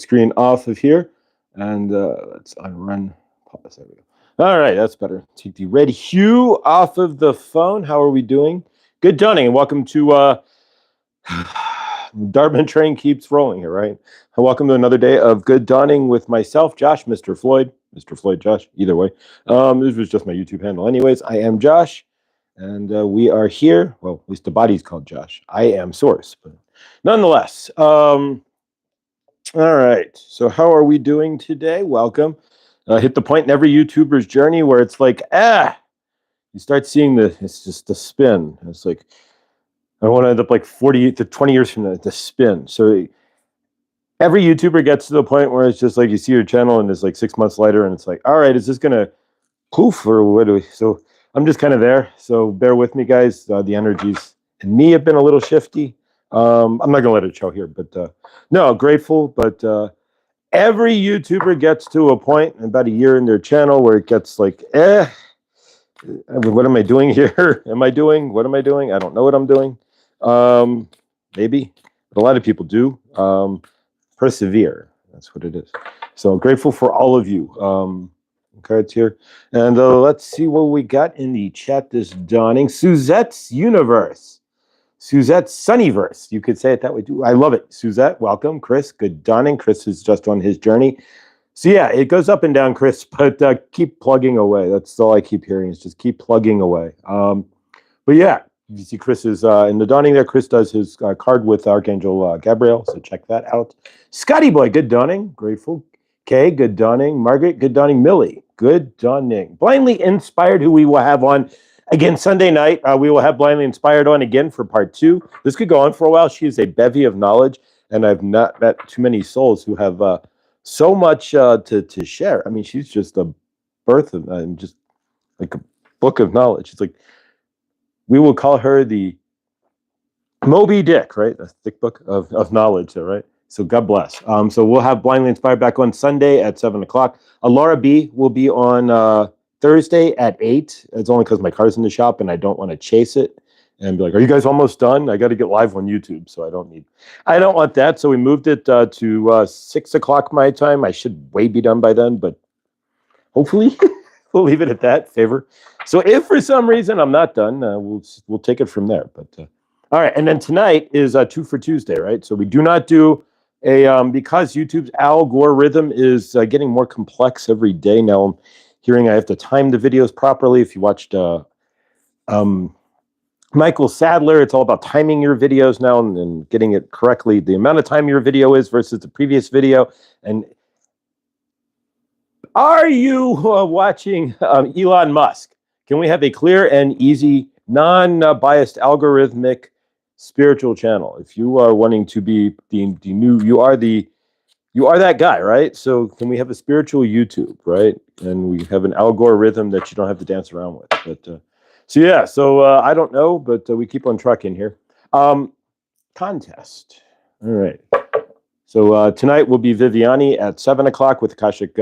screen off of here, and let's unrun pause. There we go. All right, that's better. Take the red hue off of the phone. How are we doing? Good dawning, and welcome to Dartmouth train keeps rolling here, right? And welcome to another day of Good Dawning with myself, Josh, Mr. Floyd, Josh, either way. This was just my YouTube handle. Anyways, I am Josh, and we are here. Well, at least the body's called Josh. I am Source, but nonetheless. All right, so how are we doing today? Welcome. Hit the point in every YouTuber's journey where it's like, you start seeing it's just the spin. It's like, I want to end up like 40 to 20 years from now, the spin. So every YouTuber gets to the point where it's just like, you see your channel and it's like 6 months later and it's like, all right, is this going to poof or what do we? So I'm just kind of there. So bear with me, guys. The energies in me have been a little shifty. I'm not going to let it show here, but no, grateful. But every YouTuber gets to a point in about a year in their channel where it gets like, what am I doing here? What am I doing? I don't know what I'm doing. Maybe, but a lot of people do. Persevere. That's what it is. So grateful for all of you. Cards here. And let's see what we got in the chat this dawning. Suzette's Universe. Suzette's Sunnyverse. You could say it that way too. I love it. Suzette, welcome. Chris, good dawning. Chris is just on his journey. So yeah, it goes up and down, Chris, but keep plugging away. That's all I keep hearing is just keep plugging away. But yeah, you see Chris is in the dawning there. Chris does his card with Archangel Gabriel, so check that out. Scotty Boy, good dawning. Grateful. Kay, good dawning. Margaret, good dawning. Millie, good dawning. Blindly Inspired, who we will have on again Sunday night. We will have Blindly Inspired on again for part 2. This could go on for a while. She is a bevy of knowledge, and I've not met too many souls who have so much to share. I mean, she's just a birth of, just like a book of knowledge. It's like, we will call her the Moby Dick, right? A thick book of knowledge, right? So God bless. So we'll have Blindly Inspired back on Sunday at 7 o'clock. Laura B will be on Thursday at 8. It's only because my car's in the shop and I don't want to chase it and be like, are you guys almost done? I got to get live on YouTube, so I don't want that. So we moved it to 6 o'clock my time. I should way be done by then, but hopefully we'll leave it at that favor. So if for some reason I'm not done, we'll take it from there. But all right, and then tonight is 2 for Tuesday, right? So we do not do a because YouTube's algorithm is getting more complex every day now. I'm hearing I have to time the videos properly. If you watched Michael Sadler, it's all about timing your videos now and getting it correctly. The amount of time your video is versus the previous video. And are you watching Elon Musk? Can we have a clear and easy, non-biased, algorithmic spiritual channel? If you are wanting to be the new, you are that guy, right? So can we have a spiritual YouTube, right? And we have an algorithm that you don't have to dance around with. But so yeah, so I don't know, but we keep on trucking here. Contest. All right. So tonight will be Viviani at 7 o'clock with Akashic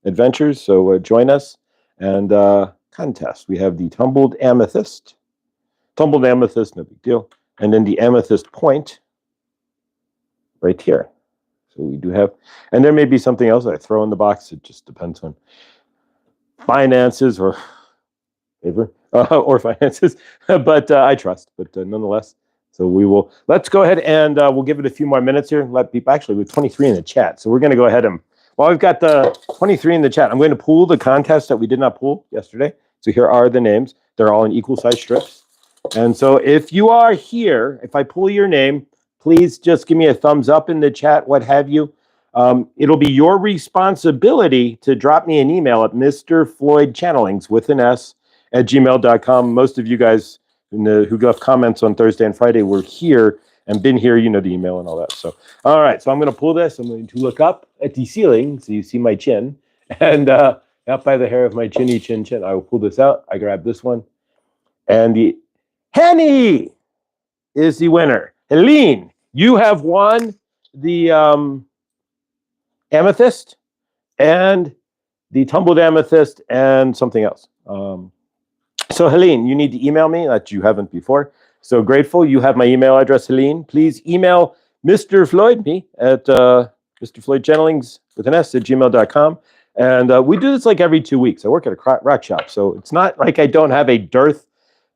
Adventures. So join us. And contest. We have the Tumbled Amethyst. Tumbled Amethyst, no big deal. And then the Amethyst Point right here. So we do have, and there may be something else I throw in the box. It just depends on finances or favor or finances, but I trust. But nonetheless, so let's go ahead and we'll give it a few more minutes here. Let people, actually, we're 23 in the chat. So we're going to go ahead and, while we've got the 23 in the chat, I'm going to pull the contest that we did not pull yesterday. So here are the names. They're all in equal size strips. And so if you are here, if I pull your name, please just give me a thumbs up in the chat, what have you. It'll be your responsibility to drop me an email at Mr Floyd Channelings with an S at gmail.com. Most of you guys who left comments on Thursday and Friday were here and been here, you know, the email and all that. So, all right, so I'm going to pull this. I'm going to look up at the ceiling so you see my chin. And up by the hair of my chinny chin. I will pull this out. I grab this one. And the Henny is the winner. Helene, you have won the amethyst and the tumbled amethyst and something else. So Helene, you need to email me that you haven't before. So grateful you have my email address, Helene. Please email Mr. Floyd me at Mr Floyd Channelings with an S at gmail.com. And we do this like every 2 weeks. I work at a rock shop, so it's not like I don't have a dearth.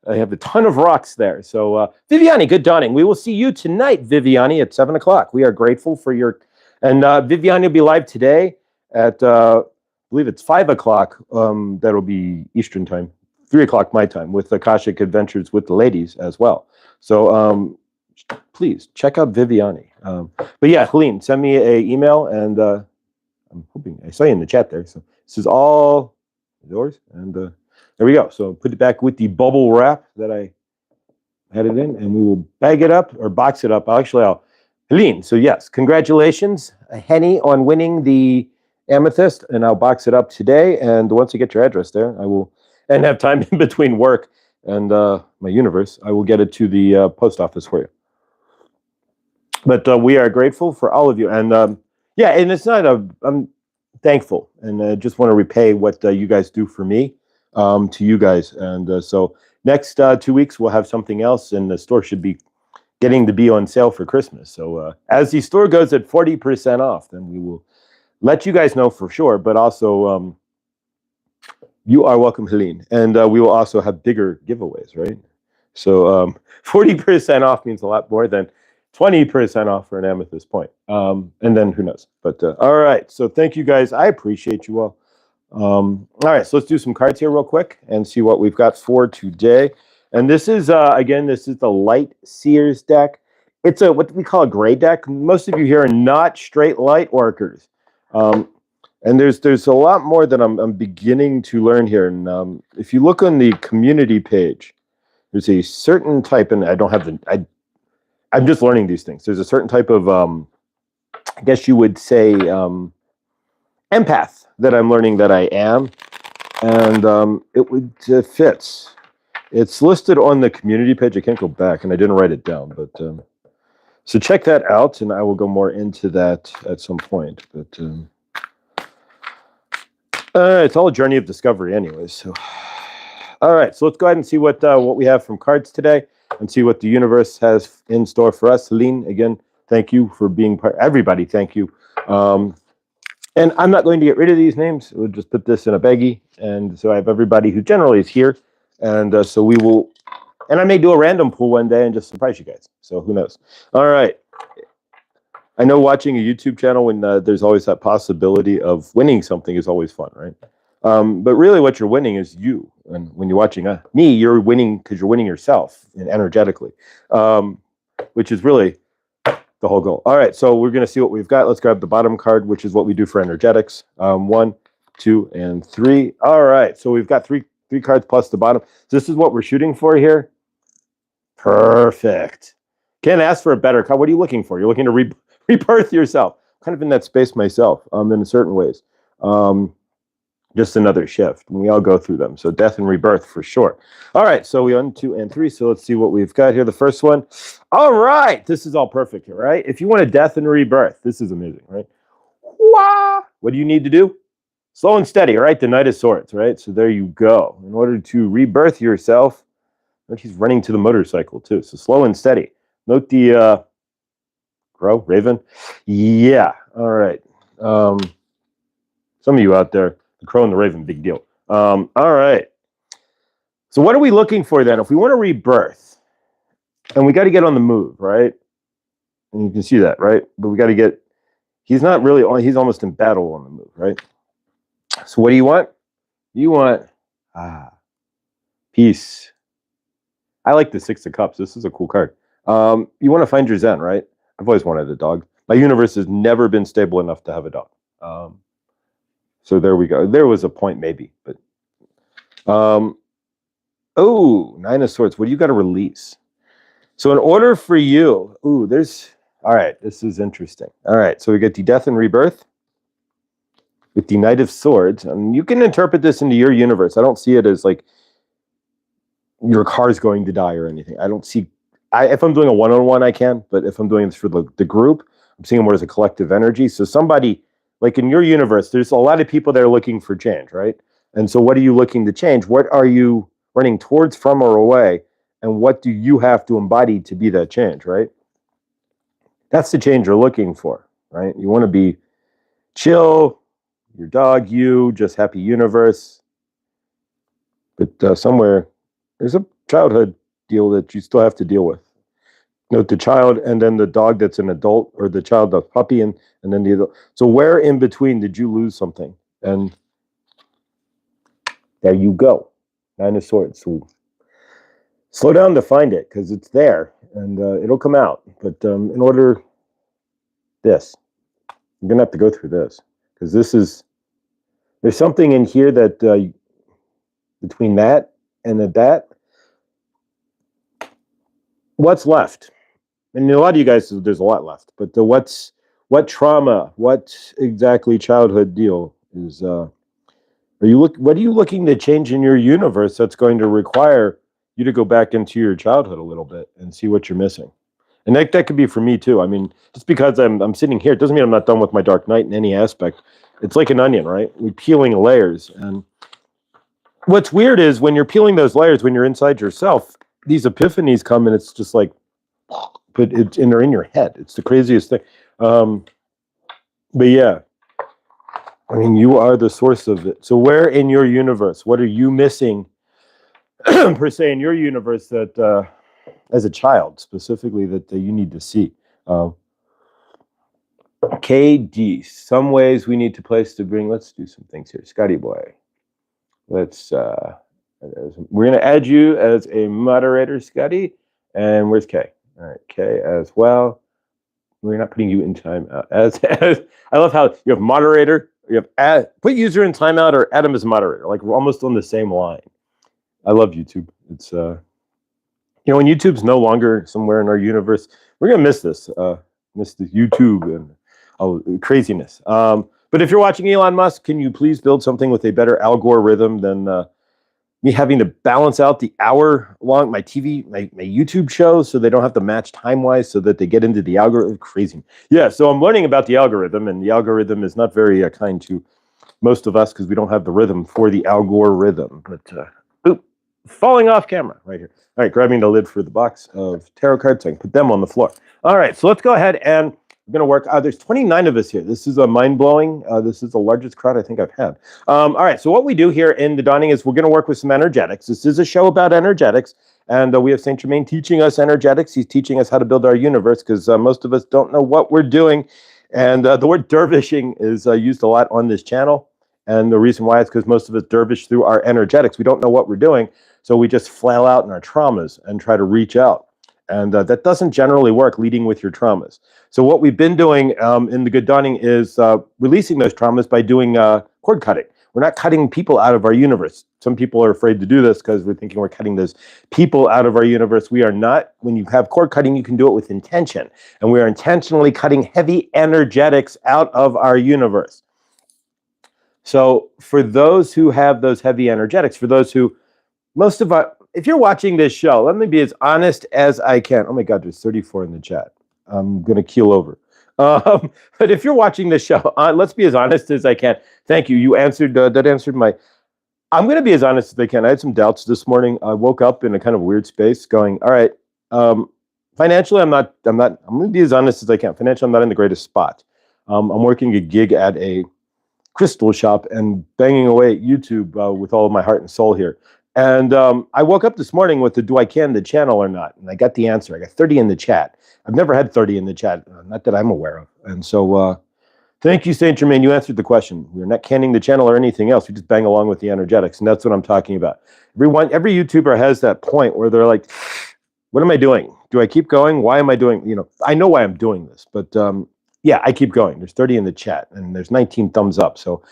I have a ton of rocks there. So Viviani, good dawning. We will see you tonight, Viviani, at 7 o'clock. We are grateful for your... And Viviani will be live today at, I believe it's 5 o'clock. That'll be Eastern time. 3 o'clock my time with Akashic Adventures with the ladies as well. So please check out Viviani. But yeah, Helene, send me an email, and I'm hoping I saw you in the chat there. So this is all yours, and there we go. So put it back with the bubble wrap that I had it in, and we will bag it up or box it up. Helene, so yes, congratulations, Henny, on winning the amethyst, and I'll box it up today. And once I get your address there, I will, and have time in between work and my universe, I will get it to the post office for you. But we are grateful for all of you. And yeah, and it's not I'm thankful, and just want to repay what you guys do for me to you guys. And so next 2 weeks, we'll have something else, and the store should be getting to be on sale for Christmas. So as the store goes at 40% off, then we will let you guys know for sure. But also, you are welcome, Helene. And we will also have bigger giveaways, right? So 40% off means a lot more than 20% off for an amethyst point. And then who knows? But all right. So thank you guys. I appreciate you all. All right. So let's do some cards here real quick and see what we've got for today. And this is, again, this is the Light Seers deck. It's a what we call a gray deck. Most of you here are not straight light workers. And there's a lot more that I'm beginning to learn here. And if you look on the community page, there's a certain type, and I don't have the, I'm just learning these things. There's a certain type of, I guess you would say, empath that I'm learning that I am. And it fits. It's listed on the community page. I can't go back, and I didn't write it down. But so check that out, and I will go more into that at some point. But it's all a journey of discovery anyways. So, all right. So let's go ahead and see what we have from cards today, and see what the universe has in store for us. Helene, again, thank you for being part. Everybody, thank you. And I'm not going to get rid of these names. We'll just put this in a baggie. And so I have everybody who generally is here. And so we will, and I may do a random pool one day and just surprise you guys. So who knows? All right. I know watching a YouTube channel when there's always that possibility of winning something is always fun, right? But really what you're winning is you. And when you're watching me, you're winning because you're winning yourself and energetically, which is really the whole goal. All right, so we're going to see what we've got. Let's grab the bottom card, which is what we do for energetics. 1, 2, and 3. All right, so we've got three cards plus the bottom. This is what we're shooting for here. Perfect. Can't ask for a better card. What are you looking for? You're looking to rebirth yourself. I'm kind of in that space myself, in certain ways. Just another shift. We all go through them. So death and rebirth for sure. All right. So 1, 2, and 3. So let's see what we've got here. The first one. All right. This is all perfect here, right? If you want a death and rebirth, this is amazing, right? Wah! What do you need to do? Slow and steady, right? The Knight of Swords, right? So there you go. In order to rebirth yourself, he's running to the motorcycle too. So slow and steady. Note the crow, raven. Yeah. All right. Some of you out there, the crow and the raven, big deal. All right. So what are we looking for then? If we want to rebirth, and we got to get on the move, right? And you can see that, right? But we got to get, he's not really on, he's almost in battle on the move, right? So what do you want? You want peace. I like the 6 of Cups. This is a cool card. You want to find your Zen, right? I've always wanted a dog. My universe has never been stable enough to have a dog. So there we go. There was a point maybe, but oh, 9 of Swords. What do you got to release? So in order for you, all right, this is interesting. All right, so we get the death and rebirth with the Knight of Swords, and you can interpret this into your universe. I don't see it as like your car's going to die or anything. I don't see, if I'm doing a one-on-one, I can, but if I'm doing this for the group, I'm seeing more as a collective energy. So somebody, like in your universe, there's a lot of people that are looking for change, right? And so what are you looking to change? What are you running towards, from, or away? And what do you have to embody to be that change, right? That's the change you're looking for, right? You want to be chill, your dog, you, just happy universe. But somewhere there's a childhood deal that you still have to deal with. Note the child and then the dog that's an adult, or the child, the puppy, and then the adult. So where in between did you lose something? And there you go. Nine of Swords. So slow down to find it, because it's there and it'll come out. But in order, this, you're going to have to go through this, because there's something in here that between that and that, what's left? And a lot of you guys, there's a lot left, but what trauma, what exactly childhood deal is, what are you looking to change in your universe that's going to require you to go back into your childhood a little bit and see what you're missing? And that could be for me too. I mean, just because I'm sitting here, it doesn't mean I'm not done with my dark night in any aspect. It's like an onion, right? We're peeling layers. And what's weird is when you're peeling those layers, when you're inside yourself, these epiphanies come and it's just like, but they're in your head. It's the craziest thing. But yeah, I mean, you are the source of it. So where in your universe, what are you missing per se in your universe that as a child specifically that you need to see? KD, some ways we need to place to bring, let's do some things here. Scotty boy, let's, we're going to add you as a moderator, Scotty. And where's K? All right, K as well. We're not putting you in timeout. As I love how you have moderator, you have put user in timeout, or Adam as moderator. Like we're almost on the same line. I love YouTube. It's when YouTube's no longer somewhere in our universe, we're gonna miss this. Miss the YouTube and craziness. But if you're watching Elon Musk, can you please build something with a better algorithm than me having to balance out the hour long, my YouTube shows, so they don't have to match time-wise so that they get into the algorithm. Crazy. Yeah, so I'm learning about the algorithm, and the algorithm is not very kind to most of us because we don't have the rhythm for the algorithm. But, falling off camera right here. All right, grabbing the lid for the box of tarot cards so I can put them on the floor. All right, so let's go ahead and we're going to work. There's 29 of us here. This is a mind-blowing. This is the largest crowd I think I've had. All right, so what we do here in the Dawning is we're going to work with some energetics. This is a show about energetics, and we have Saint Germain teaching us energetics. He's teaching us how to build our universe, because most of us don't know what we're doing. And the word dervishing is used a lot on this channel. And the reason why is because most of us dervish through our energetics. We don't know what we're doing, so we just flail out in our traumas and try to reach out. And that doesn't generally work, leading with your traumas. So what we've been doing in the Good Dawning is releasing those traumas by doing cord cutting. We're not cutting people out of our universe. Some people are afraid to do this because we're thinking we're cutting those people out of our universe. We are not. When you have cord cutting, you can do it with intention. And we are intentionally cutting heavy energetics out of our universe. So for those who have those heavy energetics, for those who, most of our, if you're watching this show, let me be as honest as I can. Oh my God, there's 34 in the chat. I'm going to keel over. But if you're watching this show, let's be as honest as I can. Thank you. You answered, that answered my, I'm going to be as honest as I can. I had some doubts this morning. I woke up in a kind of weird space going, all right, financially, I'm going to be as honest as I can. Financially, I'm not in the greatest spot. I'm working a gig at a crystal shop and banging away at YouTube with all of my heart and soul here. And I woke up this morning with the do I can the channel or not? And I got the answer. I got 30 in the chat. I've never had 30 in the chat, not that I'm aware of. And so thank you, Saint Germain. You answered the question. We're not canning the channel or anything else. We just bang along with the energetics. And that's what I'm talking about. Every YouTuber has that point where they're like, what am I doing? Do I keep going? Why am I doing, I know why I'm doing this, but yeah, I keep going. There's 30 in the chat and there's 19 thumbs up. So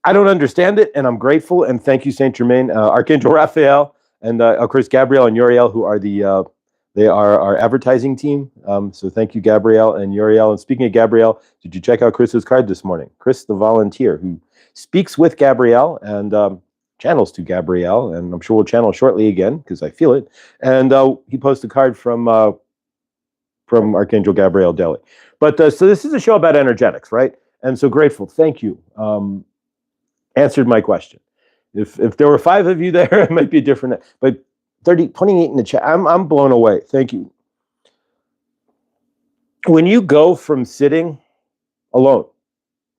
I don't understand it, and I'm grateful. And thank you, Saint Germain, Archangel Raphael, and of course Gabrielle and Uriel, who are they are our advertising team. So thank you, Gabrielle and Uriel. And speaking of Gabrielle, did you check out Chris's card this morning? Chris, the volunteer, who speaks with Gabrielle and channels to Gabrielle, and I'm sure we'll channel shortly again because I feel it. And he posted a card from Archangel Gabriel Deli. But so this is a show about energetics, right? And so grateful. Thank you. Answered my question. If there were 5 of you there, it might be different. But 28 in the chat, I'm blown away. Thank you. When you go from sitting alone,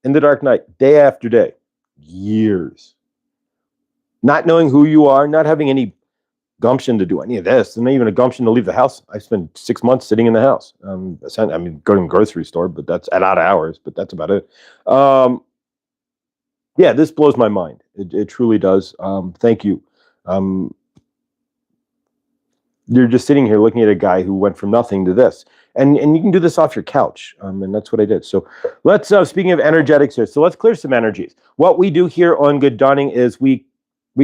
in the dark night, day after day, years. Not knowing who you are, not having any gumption to do any of this, and not even a gumption to leave the house. I spent 6 months sitting in the house. I mean, going to the grocery store, but that's at odd hours, but that's about it. Yeah, this blows my mind. It truly does. Thank you. You're just sitting here looking at a guy who went from nothing to this. And you can do this off your couch. And that's what I did. So let's, speaking of energetics here, so let's clear some energies. What we do here on Good Dawning is we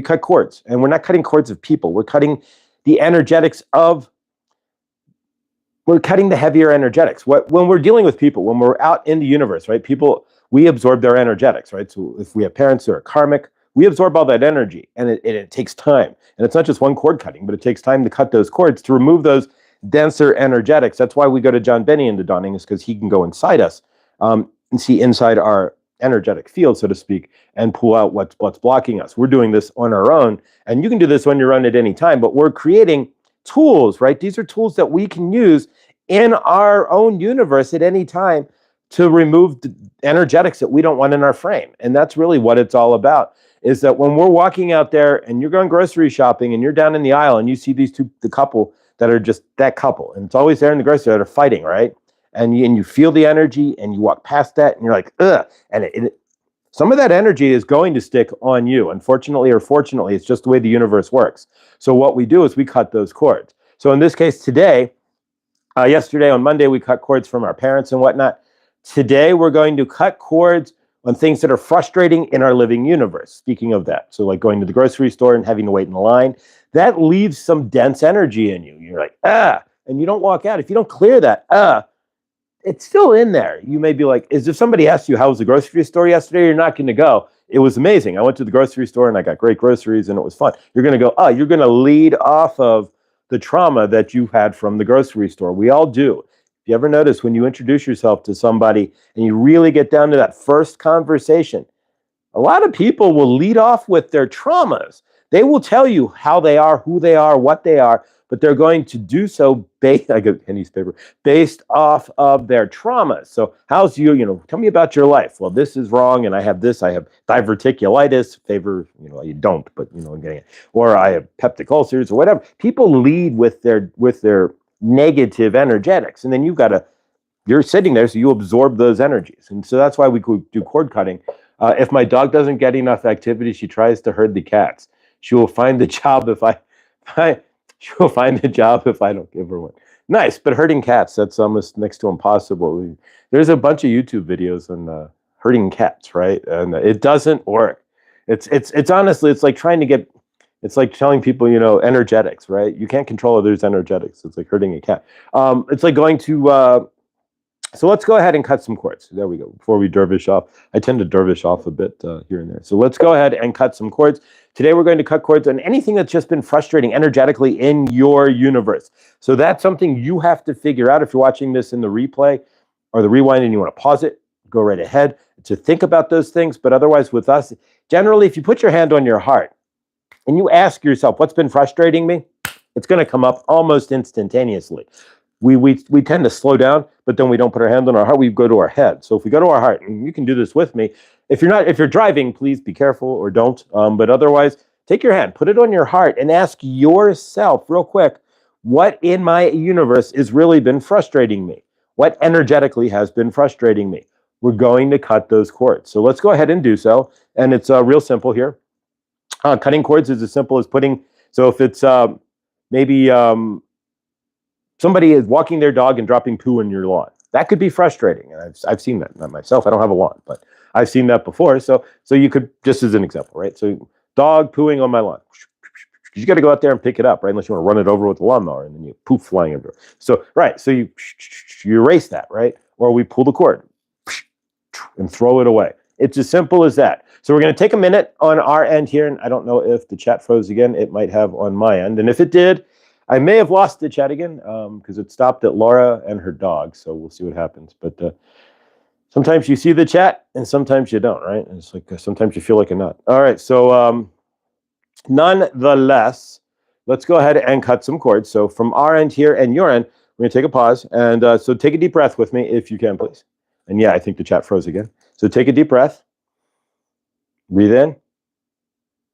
cut cords. And we're not cutting cords of people. We're cutting the energetics of, we're cutting the heavier energetics. When we're dealing with people, when we're out in the universe, right? People, we absorb their energetics, right? So if we have parents who are karmic, we absorb all that energy, and it takes time. And it's not just one cord cutting, but it takes time to cut those cords to remove those denser energetics. That's why we go to John Benny in the Dawning, is because he can go inside us and see inside our energetic field, so to speak, and pull out what's blocking us. We're doing this on our own, and you can do this on your own at any time, but we're creating tools, right? These are tools that we can use in our own universe at any time to remove the energetics that we don't want in our frame. And that's really what it's all about, is that when we're walking out there and you're going grocery shopping and you're down in the aisle and you see the couple that are just that couple, and it's always there in the grocery that are fighting, right? And you feel the energy and you walk past that and you're like, ugh. And some of that energy is going to stick on you. Unfortunately or fortunately, it's just the way the universe works. So what we do is we cut those cords. So in this case today, yesterday on Monday, we cut cords from our parents and whatnot. Today, we're going to cut cords on things that are frustrating in our living universe. Speaking of that, so like going to the grocery store and having to wait in line, that leaves some dense energy in you. You're like, and you don't walk out. If you don't clear that, it's still in there. You may be like, as if somebody asked you, how was the grocery store yesterday? You're not going to go, it was amazing. I went to the grocery store and I got great groceries and it was fun. You're going to go, you're going to lead off of the trauma that you had from the grocery store. We all do. If you ever notice, when you introduce yourself to somebody and you really get down to that first conversation, a lot of people will lead off with their traumas. They will tell you how they are, who they are, what they are, but they're going to do so based off of their traumas. So how's tell me about your life. Well, this is wrong, and I have this. I have diverticulitis. You don't, but I'm getting it. Or I have peptic ulcers or whatever. People lead with their negative energetics, and then you're sitting there, so you absorb those energies. And so that's why we do cord cutting. If my dog doesn't get enough activity, she tries to herd the cats. She will find the job she'll find the job if I don't give her one. Nice, but herding cats, that's almost next to impossible. There's a bunch of YouTube videos on herding cats, right? And it doesn't work. It's honestly, it's like it's like telling people, energetics, right? You can't control others' energetics. It's like herding a cat. It's like going to, so let's go ahead and cut some cords. There we go. Before we dervish off, I tend to dervish off a bit here and there. So let's go ahead and cut some cords. Today, we're going to cut cords on anything that's just been frustrating energetically in your universe. So that's something you have to figure out if you're watching this in the replay or the rewind and you want to pause it, go right ahead to think about those things. But otherwise with us, generally, if you put your hand on your heart and you ask yourself, what's been frustrating me? It's going to come up almost instantaneously. We tend to slow down, but then we don't put our hand on our heart, we go to our head. So if we go to our heart, and you can do this with me, if you're driving, please be careful or don't. But otherwise, take your hand, put it on your heart, and ask yourself real quick, what in my universe has really been frustrating me? What energetically has been frustrating me? We're going to cut those cords. So let's go ahead and do so. And it's real simple here. Cutting cords is as simple as so if it's maybe somebody is walking their dog and dropping poo in your lawn. That could be frustrating. And I've seen that. Not myself. I don't have a lawn, but I've seen that before. So you could, just as an example, right? So dog pooing on my lawn. You got to go out there and pick it up, right? Unless you want to run it over with a lawnmower and then you poof flying everywhere. So, right. So you erase that, right? Or we pull the cord and throw it away. It's as simple as that. So we're going to take a minute on our end here. And I don't know if the chat froze again. It might have on my end. And if it did, I may have lost the chat again because it stopped at Laura and her dog. So we'll see what happens. But sometimes you see the chat and sometimes you don't, right? And it's like sometimes you feel like a nut. All right. So nonetheless, let's go ahead and cut some cords. So from our end here and your end, we're going to take a pause. And so take a deep breath with me if you can, please. And yeah, I think the chat froze again. So take a deep breath. Breathe in.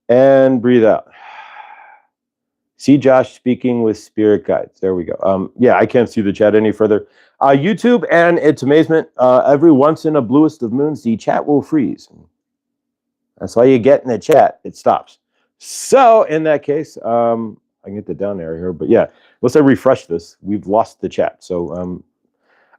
And breathe out. See Josh speaking with spirit guides. There we go. Yeah, I can't see the chat any further. YouTube and its amazement, every once in a bluest of moons, the chat will freeze. That's all you get in the chat. It stops. So in that case, I can get the down arrow here, but yeah, once I refresh this, we've lost the chat. So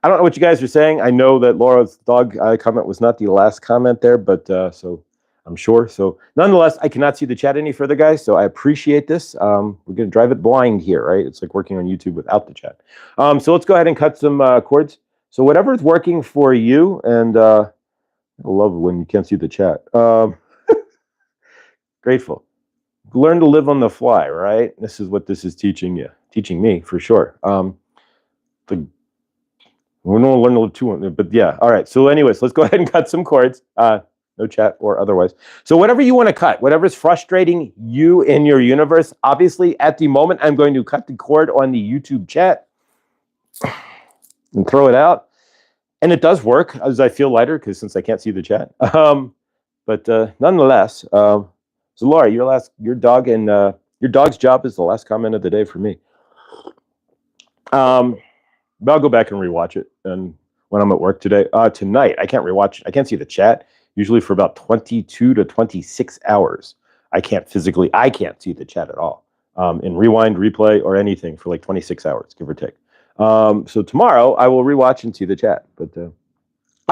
I don't know what you guys are saying. I know that Laura's dog comment was not the last comment there, but so I'm sure. So nonetheless, I cannot see the chat any further, guys. So I appreciate this. We're going to drive it blind here, right? It's like working on YouTube without the chat. So let's go ahead and cut some chords. So whatever's working for you, and I love when you can't see the chat. Grateful. Learn to live on the fly, right? This is what this is teaching you, teaching me for sure. We're going to learn a little too, but yeah. All right. So anyways, let's go ahead and cut some chords. No chat or otherwise. So whatever you want to cut, whatever's frustrating you in your universe, obviously at the moment, I'm going to cut the cord on the YouTube chat and throw it out. And it does work as I feel lighter because since I can't see the chat. But nonetheless, so Laura, your dog's job is the last comment of the day for me. But I'll go back and rewatch it. And when I'm at work tonight, I can't rewatch it. I can't see the chat. Usually for about 22 to 26 hours. I can't see the chat at all. In rewind, replay, or anything for like 26 hours, give or take. So tomorrow I will rewatch and see the chat. But all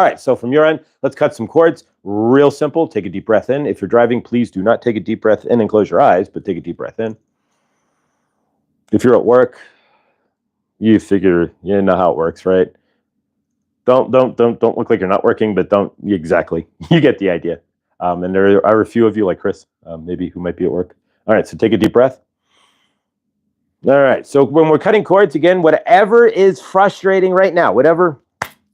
right, so from your end, let's cut some chords. Real simple. Take a deep breath in. If you're driving, please do not take a deep breath in and close your eyes, but take a deep breath in. If you're at work, you figure you know how it works, right? Don't look like you're not working, but don't exactly. You get the idea. And there are a few of you like Chris, maybe who might be at work. All right, so take a deep breath. All right, so when we're cutting chords, again, whatever is frustrating right now, whatever,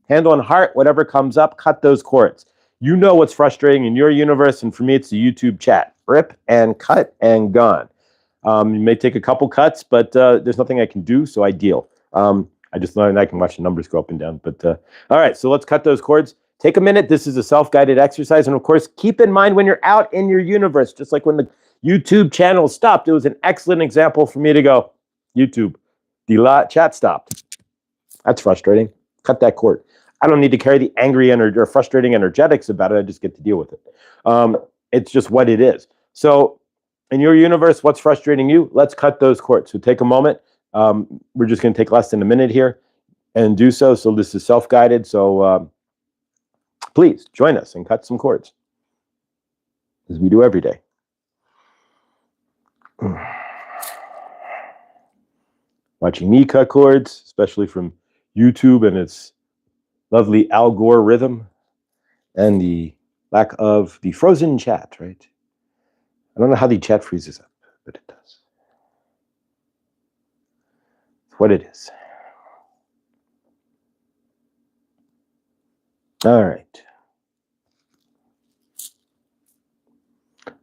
hand on heart, whatever comes up, cut those chords. You know what's frustrating in your universe, and for me, it's the YouTube chat. Rip and cut and gone. You may take a couple cuts, but there's nothing I can do, so I deal. I just learned I can watch the numbers go up and down. But all right, so let's cut those chords. Take a minute. This is a self-guided exercise. And of course, keep in mind when you're out in your universe, just like when the YouTube channel stopped, it was an excellent example for me to go, YouTube, the chat stopped. That's frustrating. Cut that cord. I don't need to carry the angry or frustrating energetics about it. I just get to deal with it. It's just what it is. So in your universe, what's frustrating you? Let's cut those chords. So take a moment. We're just going to take less than a minute here and do so. So this is self-guided. So please join us and cut some chords as we do every day. Watching me cut chords, especially from YouTube and its lovely algorithm and the lack of the frozen chat, right? I don't know how the chat freezes up, but it does. It's what it is. All right.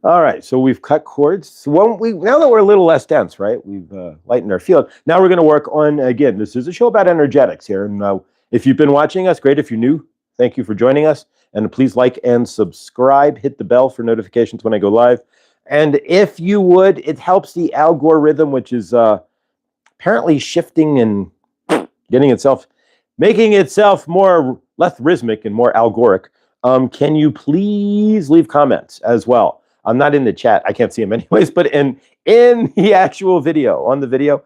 All right, so we've cut chords. So now that we're a little less dense, right? We've lightened our field. Now we're going to work on, again, this is a show about energetics here. And if you've been watching us, great. If you're new, thank you for joining us. And please like and subscribe. Hit the bell for notifications when I go live. And if you would, it helps the algorithm, which is apparently shifting and making itself less rhythmic and more algoric. Can you please leave comments as well? I'm not in the chat. I can't see them anyways, but in the actual video, on the video,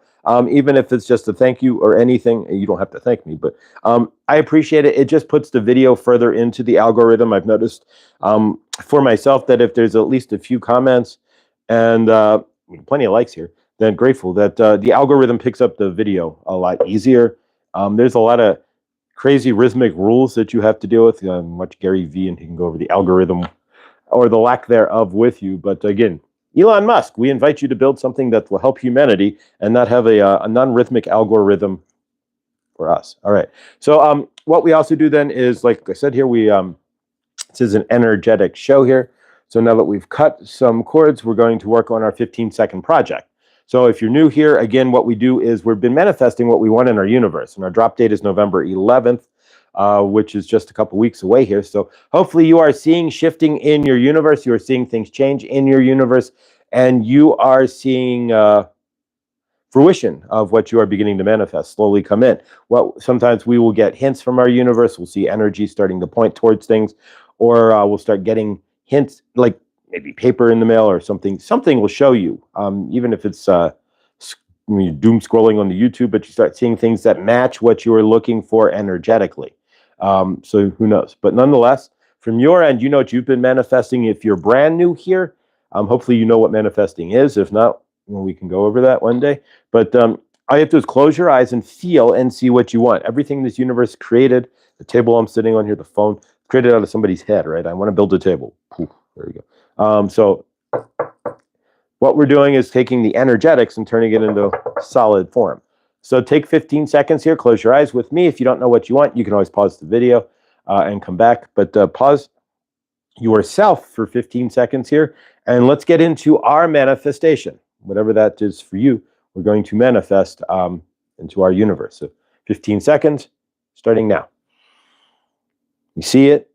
even if it's just a thank you or anything, you don't have to thank me, but I appreciate it. It just puts the video further into the algorithm. I've noticed for myself that if there's at least a few comments and plenty of likes here, then grateful that the algorithm picks up the video a lot easier. There's a lot of crazy rhythmic rules that you have to deal with. Watch Gary V and he can go over the algorithm or the lack thereof with you. But again, Elon Musk, we invite you to build something that will help humanity and not have a non-rhythmic algorithm for us. All right. So what we also do then is, like I said here, this is an energetic show here. So now that we've cut some chords, we're going to work on our 15-second project. So if you're new here, again, what we do is we've been manifesting what we want in our universe. And our drop date is November 11th. which is just a couple weeks away here. So hopefully you are seeing shifting in your universe. You are seeing things change in your universe, and you are seeing fruition of what you are beginning to manifest slowly come in. Well, sometimes we will get hints from our universe. We'll see energy starting to point towards things, or we'll start getting hints, like maybe paper in the mail or something. Something will show you, even if it's doom scrolling on the YouTube, but you start seeing things that match what you are looking for energetically. So who knows? But nonetheless, from your end, you know what you've been manifesting. If you're brand new here, hopefully you know what manifesting is. If not, well, we can go over that one day. But all you have to do is close your eyes and feel and see what you want. Everything this universe created, the table I'm sitting on here, the phone, created out of somebody's head, right? I want to build a table. Poof, there we go. So what we're doing is taking the energetics and turning it into solid form. So take 15 seconds here. Close your eyes with me. If you don't know what you want, you can always pause the video and come back. But pause yourself for 15 seconds here. And let's get into our manifestation. Whatever that is for you, we're going to manifest into our universe. So 15 seconds, starting now. We see it.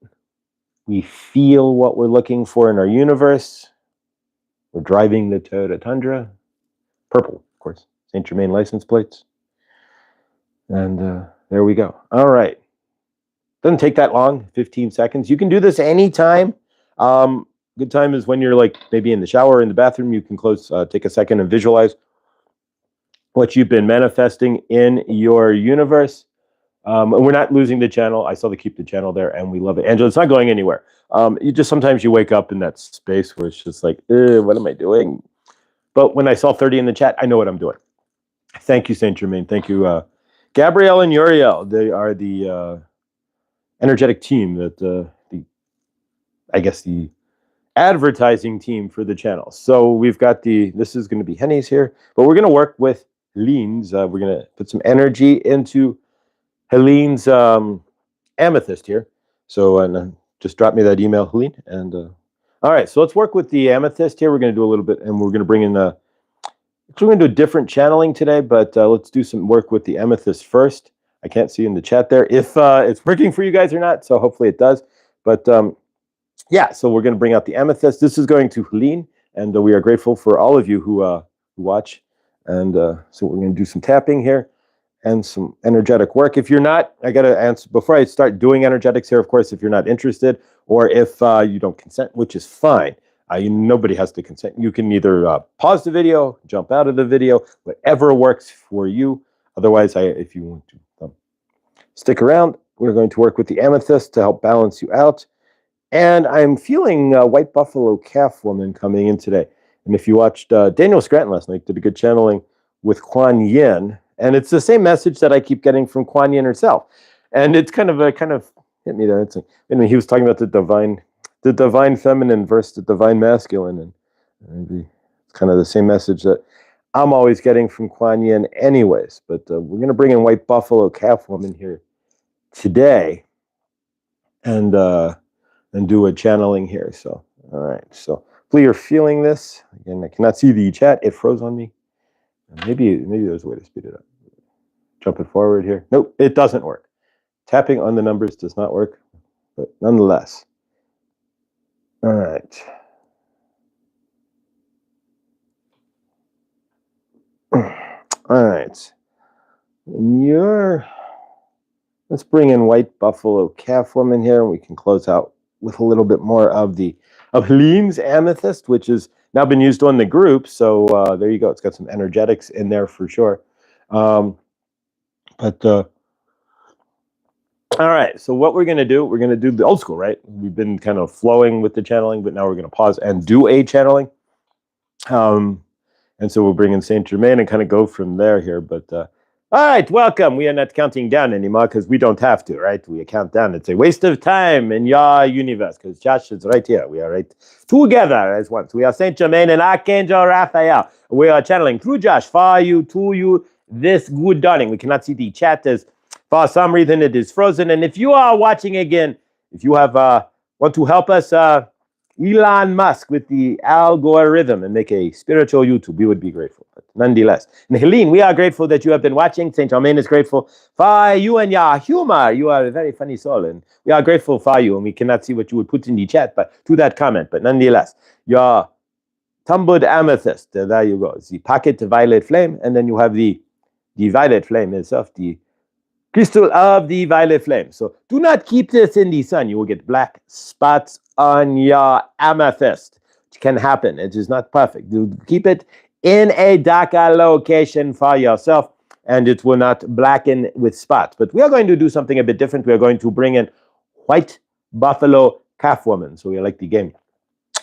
We feel what we're looking for in our universe. We're driving the Toyota Tundra. Purple, of course. St. Germain license plates. And there we go. All right. Doesn't take that long, 15 seconds. You can do this anytime. Good time is when you're like maybe in the shower or in the bathroom. You can take a second and visualize what you've been manifesting in your universe. And we're not losing the channel. I still keep the channel there, and we love it. Angela, it's not going anywhere. Sometimes you wake up in that space where it's just like, what am I doing? But when I saw 30 in the chat, I know what I'm doing. Thank you, St. Germain. Thank you, Gabrielle and Uriel. They are the energetic team that the advertising team for the channel. So we've got this is going to be Henny's here, but we're going to work with Helene's. We're going to put some energy into Helene's amethyst here. So and just drop me that email, Helene. And all right, so let's work with the amethyst here. We're going to do a little bit, and we're going to bring in we're going to do a different channeling today, but let's do some work with the amethyst first. I can't see in the chat there if it's working for you guys or not, so hopefully it does. But yeah, so we're going to bring out the amethyst. This is going to Helene, and we are grateful for all of you who watch. And so we're going to do some tapping here and some energetic work. If you're not, I got to answer before I start doing energetics here, of course, if you're not interested or if you don't consent, which is fine. Nobody has to consent. You can either pause the video, jump out of the video, whatever works for you. Otherwise, if you want to stick around, we're going to work with the amethyst to help balance you out. And I'm feeling White Buffalo Calf Woman coming in today. And if you watched Daniel Scranton last night, did a good channeling with Kuan Yin. And it's the same message that I keep getting from Kuan Yin herself. And it's kind of hit me there. It's like, he was talking about the divine feminine versus the divine masculine. And it's kind of the same message that I'm always getting from Kuan Yin anyways. But we're going to bring in White Buffalo Calf Woman here today. And do a channeling here. So, all right. So, hopefully you're feeling this. Again, I cannot see the chat. It froze on me. Maybe there's a way to speed it up. Jump it forward here. Nope, it doesn't work. Tapping on the numbers does not work, but nonetheless. All right. All right. Let's bring in White Buffalo Calf Woman here, and we can close out with a little bit more of Helene's amethyst, which has now been used on the group. So there you go. It's got some energetics in there for sure. All right. So what we're going to do, we're going to do the old school, right? We've been kind of flowing with the channeling, but now we're going to pause and do a channeling. And so we'll bring in St. Germain and kind of go from there here. But all right, welcome. We are not counting down anymore because we don't have to, right? We count down. It's a waste of time in your universe because Josh is right here. We are right together as one. So we are St. Germain and Archangel Raphael. We are channeling through Josh for you, to you, this good dawning. We cannot see the chat as for some reason it is frozen. And if you are watching again, if you have want to help us Elon Musk with the algorithm and make a spiritual YouTube, we would be grateful. But nonetheless. And Helene, we are grateful that you have been watching. Saint Germain is grateful for you and your humor. You are a very funny soul, and we are grateful for you. And we cannot see what you would put in the chat, but to that comment. But nonetheless, your tumbled amethyst. There you go. It's the pocket violet flame, and then you have the violet flame itself, the crystal of the violet flame. So do not keep this in the sun. You will get black spots on your amethyst, which can happen. It is not perfect. You keep it in a darker location for yourself, and it will not blacken with spots. But we are going to do something a bit different. We are going to bring in white buffalo calf woman. So we like the game.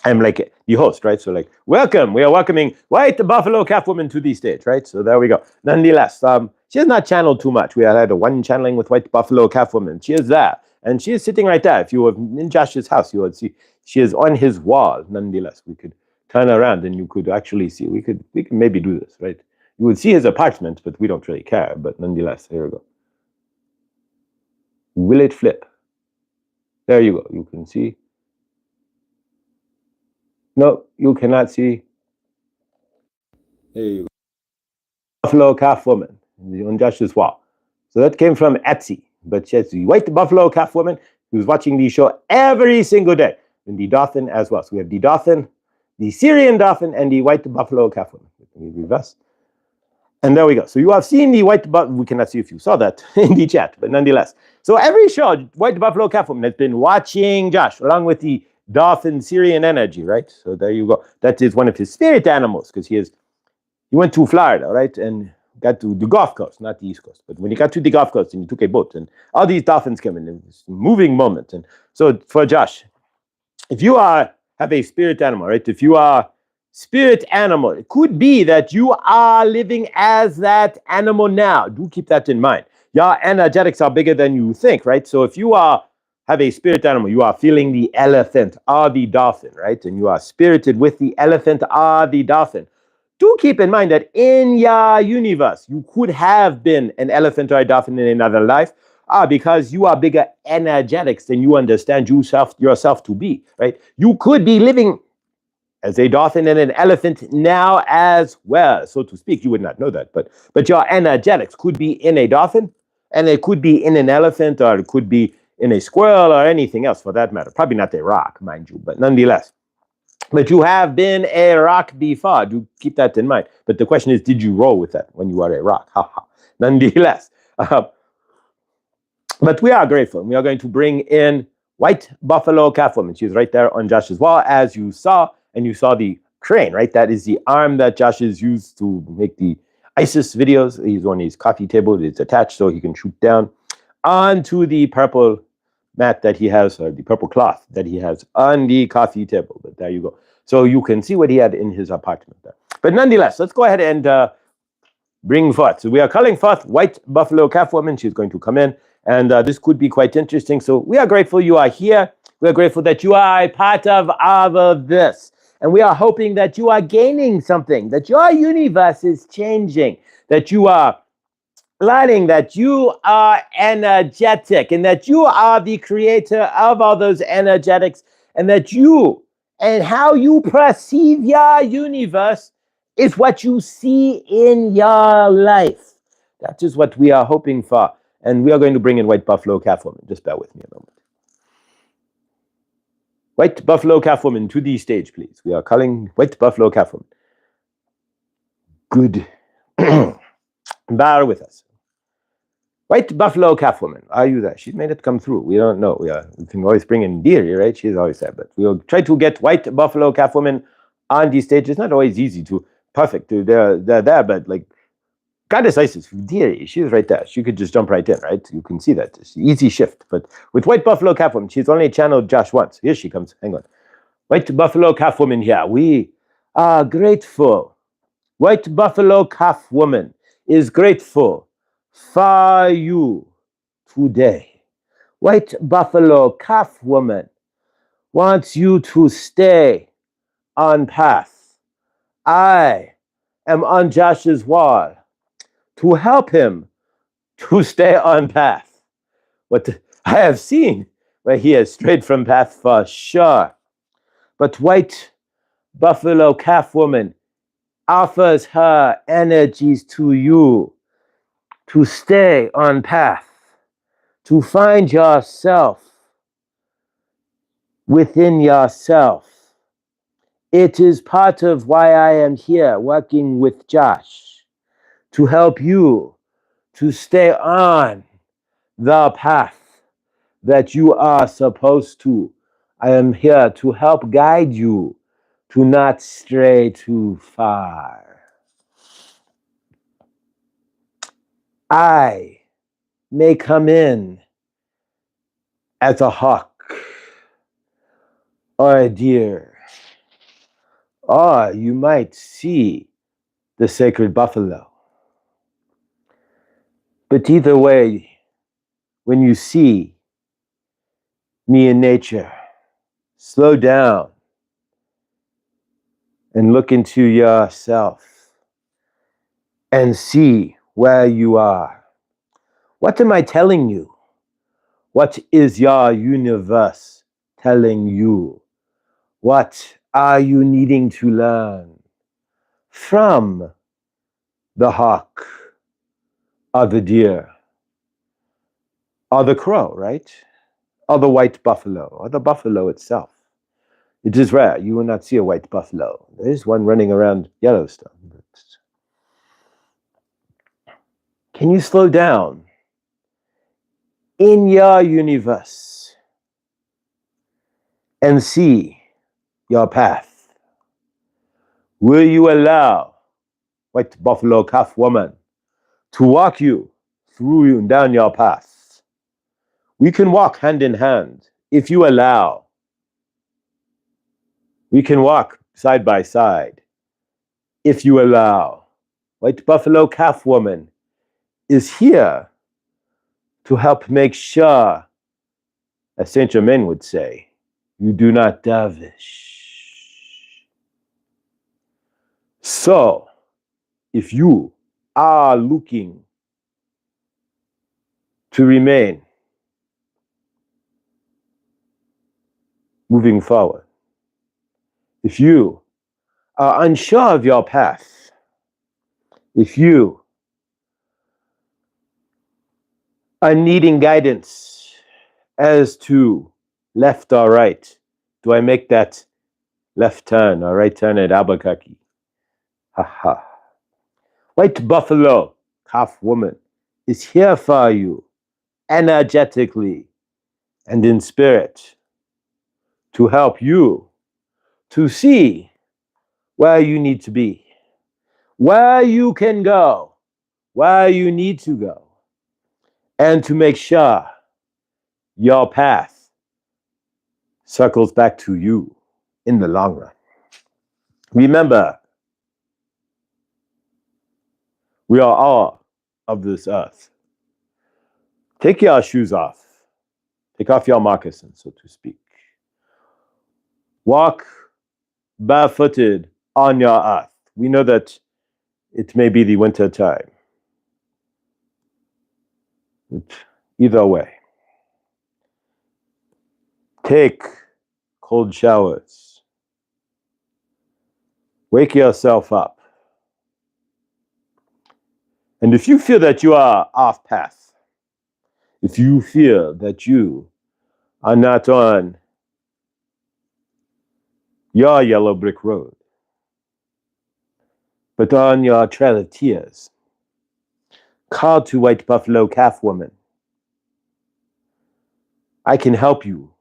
I'm like the host, right? So like, welcome. We are welcoming white buffalo calf woman to the stage, right? So there we go. Nonetheless, she has not channeled too much. We had a one channeling with white buffalo calf woman. She is there, and she is sitting right there. If you were in Josh's house, you would see she is on his wall. Nonetheless, we could turn around and you could actually see. We could maybe do this, right? You would see his apartment, but we don't really care. But nonetheless, here we go. Will it flip? There you go. You can see. No, you cannot see. There you go. Buffalo calf woman on Josh's wall. So that came from Etsy. But she's the white buffalo calf woman who's watching the show every single day. And the dolphin as well. So we have the dolphin, the Syrian dolphin, and the white buffalo calf woman. Let me reverse. And there we go. So you have seen the white buffalo. We cannot see if you saw that in the chat, but nonetheless. So every show, white buffalo calf woman has been watching Josh along with the dolphin Syrian energy, right? So there you go. That is one of his spirit animals because he went to Florida, right? And got to the Gulf Coast, not the East Coast. But when he got to the Gulf Coast and he took a boat and all these dolphins came in, it was a moving moment. And so for Josh, if you have a spirit animal, right? If you are spirit animal, it could be that you are living as that animal now. Do keep that in mind. Your energetics are bigger than you think, right? So if you have a spirit animal, you are feeling the elephant or the dolphin, right? And you are spirited with the elephant or the dolphin. Do keep in mind that in your universe, you could have been an elephant or a dolphin in another life, because you are bigger energetics than you understand yourself to be, right? You could be living as a dolphin and an elephant now as well, so to speak. You would not know that, but your energetics could be in a dolphin, and it could be in an elephant, or it could be in a squirrel, or anything else for that matter. Probably not a rock, mind you, but nonetheless. But you have been a rock before. Do keep that in mind. But the question is, did you roll with that when you were a rock? Nonetheless. But we are grateful. We are going to bring in white buffalo calf woman. She's right there on Josh's wall, as you saw. And you saw the crane, right? That is the arm that Josh has used to make the ISIS videos. He's on his coffee table. It's attached so he can shoot down onto the purple mat that he has, or the purple cloth that he has on the coffee table. But there you go. So you can see what he had in his apartment there. But nonetheless, let's go ahead and bring forth. So we are calling forth white buffalo calf woman. She's going to come in, and this could be quite interesting. So we are grateful you are here. We are grateful that you are a part of all of this. And we are hoping that you are gaining something, that your universe is changing, that you are learning that you are energetic, and that you are the creator of all those energetics, and that you and how you perceive your universe is what you see in your life. That is what we are hoping for. And we are going to bring in white buffalo calf woman. Just bear with me a moment. White buffalo calf woman to the stage, please. We are calling white buffalo calf woman. Good. Bear with us. White buffalo calf woman, are you there? She's made it come through. We don't know. We can always bring in Deary, right? She's always there. But we'll try to get white buffalo calf woman on the stage. It's not always easy to perfect. They're there, but like Goddess Isis, Deary, she's right there. She could just jump right in, right? You can see that. It's an easy shift. But with white buffalo calf woman, she's only channeled Josh once. Here she comes. Hang on. White buffalo calf woman here. We are grateful. White buffalo calf woman is grateful for you today. White buffalo calf woman wants you to stay on path. I am on Josh's wall to help him to stay on path. What I have seen where he has strayed from path for sure. But white buffalo calf woman offers her energies to you to stay on path, to find yourself within yourself. It is part of why I am here working with Josh, to help you to stay on the path that you are supposed to. I am here to help guide you to not stray too far. I may come in as a hawk or a deer, or you might see the sacred buffalo. But either way, when you see me in nature, slow down and look into yourself and see where you are. What am I telling you? What is your universe telling you? What are you needing to learn from the hawk or the deer or the crow, right? Or the white buffalo or the buffalo itself? It is rare. You will not see a white buffalo. There is one running around Yellowstone. But can you slow down in your universe and see your path? Will you allow white buffalo calf woman to walk you through and down your path? We can walk hand in hand if you allow. We can walk side by side if you allow. White buffalo calf woman is here to help make sure, as Saint Germain would say, you do not dervish. So, if you are looking to remain moving forward, if you are unsure of your path, if you are needing guidance as to left or right, do I make that left turn or right turn at Albuquerque? Haha. White buffalo calf woman is here for you energetically and in spirit to help you to see where you need to be, where you can go, where you need to go, and to make sure your path circles back to you in the long run. Remember, we are all of this earth. Take your shoes off. Take off your moccasins, so to speak. Walk barefooted on your earth. We know that it may be the winter time. But either way, take cold showers. Wake yourself up. And if you feel that you are off path, if you feel that you are not on your yellow brick road, but on your trail of tears, call to white buffalo calf woman. I can help you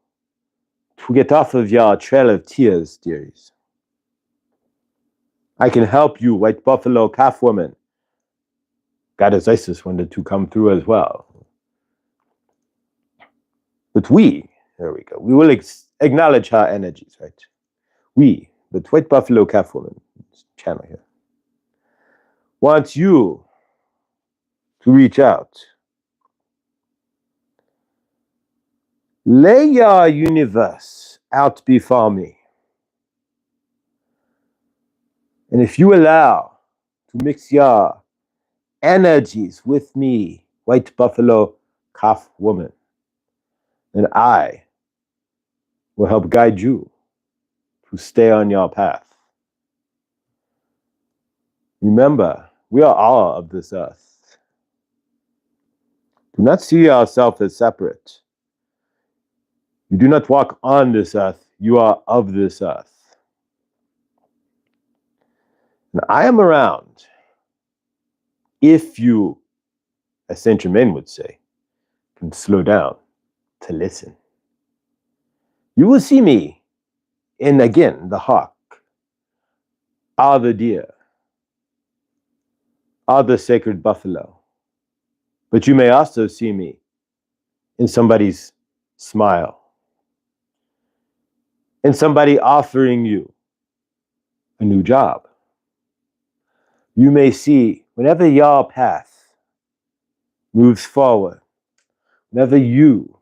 to get off of your trail of tears, dearies. I can help you, white buffalo calf woman. Goddess Isis wanted to come through as well. But there we go, we will acknowledge her energies, right? The white buffalo calf woman, channel here, wants you to reach out. Lay your universe out before me. And if you allow to mix your energies with me, white buffalo calf woman, then I will help guide you to stay on your path. Remember, we are all of this earth. Do not see yourself as separate. You do not walk on this earth, you are of this earth. And I am around if you, as Saint Germain would say, can slow down to listen. You will see me in, again, the hawk, or the deer, or the sacred buffalo. But you may also see me in somebody's smile, in somebody offering you a new job. You may see, whenever your path moves forward, whenever you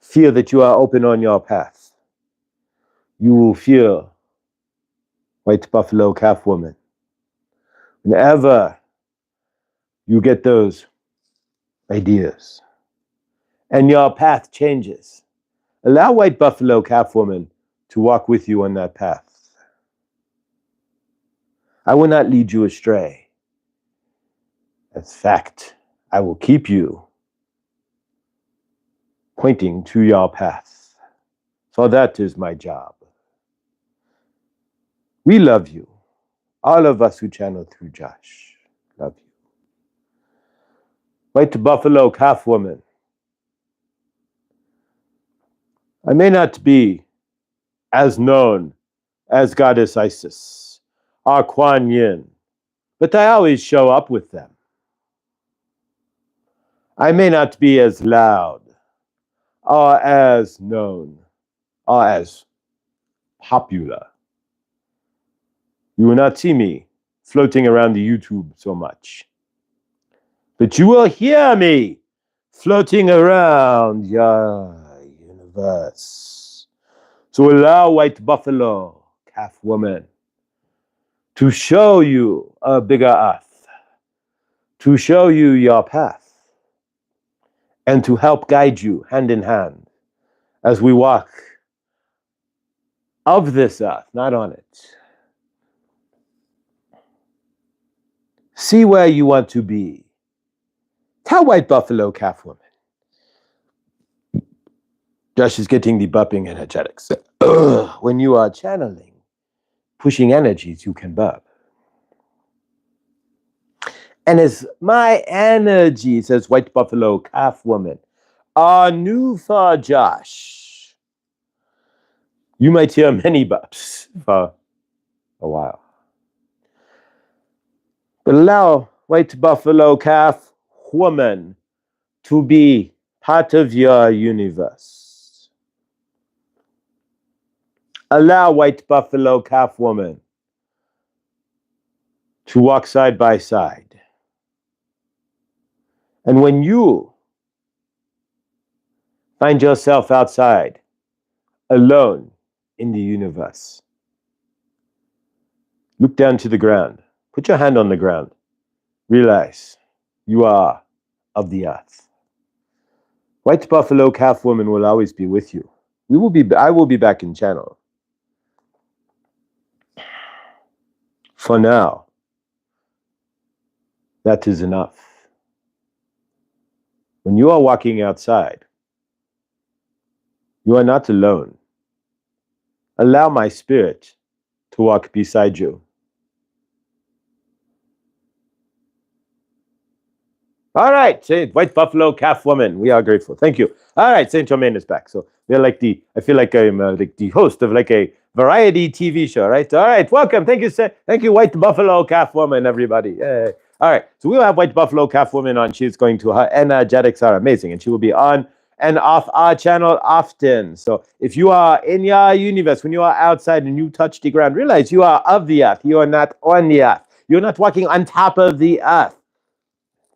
feel that you are open on your path, you will feel white buffalo calf woman. Whenever you get those ideas and your path changes, allow white buffalo calf woman to walk with you on that path. I will not lead you astray. In fact, I will keep you pointing to your path. For that is my job. We love you. All of us who channel through Josh love you. White buffalo calf woman. I may not be as known as Goddess Isis or Kuan Yin, but I always show up with them. I may not be as loud or as known or as popular. You will not see me floating around the YouTube so much, but you will hear me floating around your universe. So allow white buffalo calf woman to show you a bigger earth, to show you your path, and to help guide you hand in hand as we walk of this earth, not on it. See where you want to be. Tell white buffalo calf woman. Josh is getting the burping energetics. When you are channeling, pushing energies, you can burp. And as my energy, says white buffalo calf woman, are new for Josh, you might hear many burps for a while. But allow white buffalo calf woman to be part of your universe. Allow white buffalo calf woman to walk side by side. And when you find yourself outside, alone in the universe, look down to the ground. Put your hand on the ground. Realize you are of the earth. White buffalo calf woman will always be with you. I will be back in channel. For now, that is enough. When you are walking outside, you are not alone. Allow my spirit to walk beside you. All right, white buffalo calf woman. We are grateful. Thank you. All right, Saint Germain is back. So we're like I feel like I'm like the host of like a variety TV show, right? All right, welcome. Thank you, white buffalo calf woman, everybody. Yay. All right, so we'll have white buffalo calf woman on. She's going to, her energetics are amazing, and she will be on and off our channel often. So if you are in your universe, when you are outside and you touch the ground, realize you are of the earth. You are not on the earth. You're not walking on top of the earth.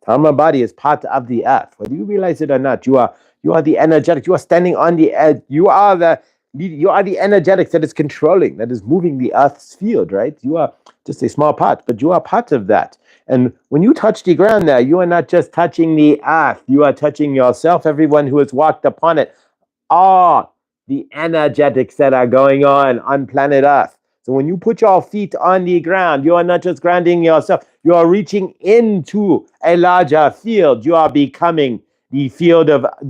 Our body is part of the earth. Whether you realize it or not, you are the energetic. You are standing on the edge. You are the energetics that is controlling, that is moving the earth's field, right? You are just a small part, but you are part of that. And when you touch the ground there, you are not just touching the earth. You are touching yourself, everyone who has walked upon it. All the energetics that are going on planet Earth. So when you put your feet on the ground, you are not just grounding yourself, you are reaching into a larger field. You are becoming the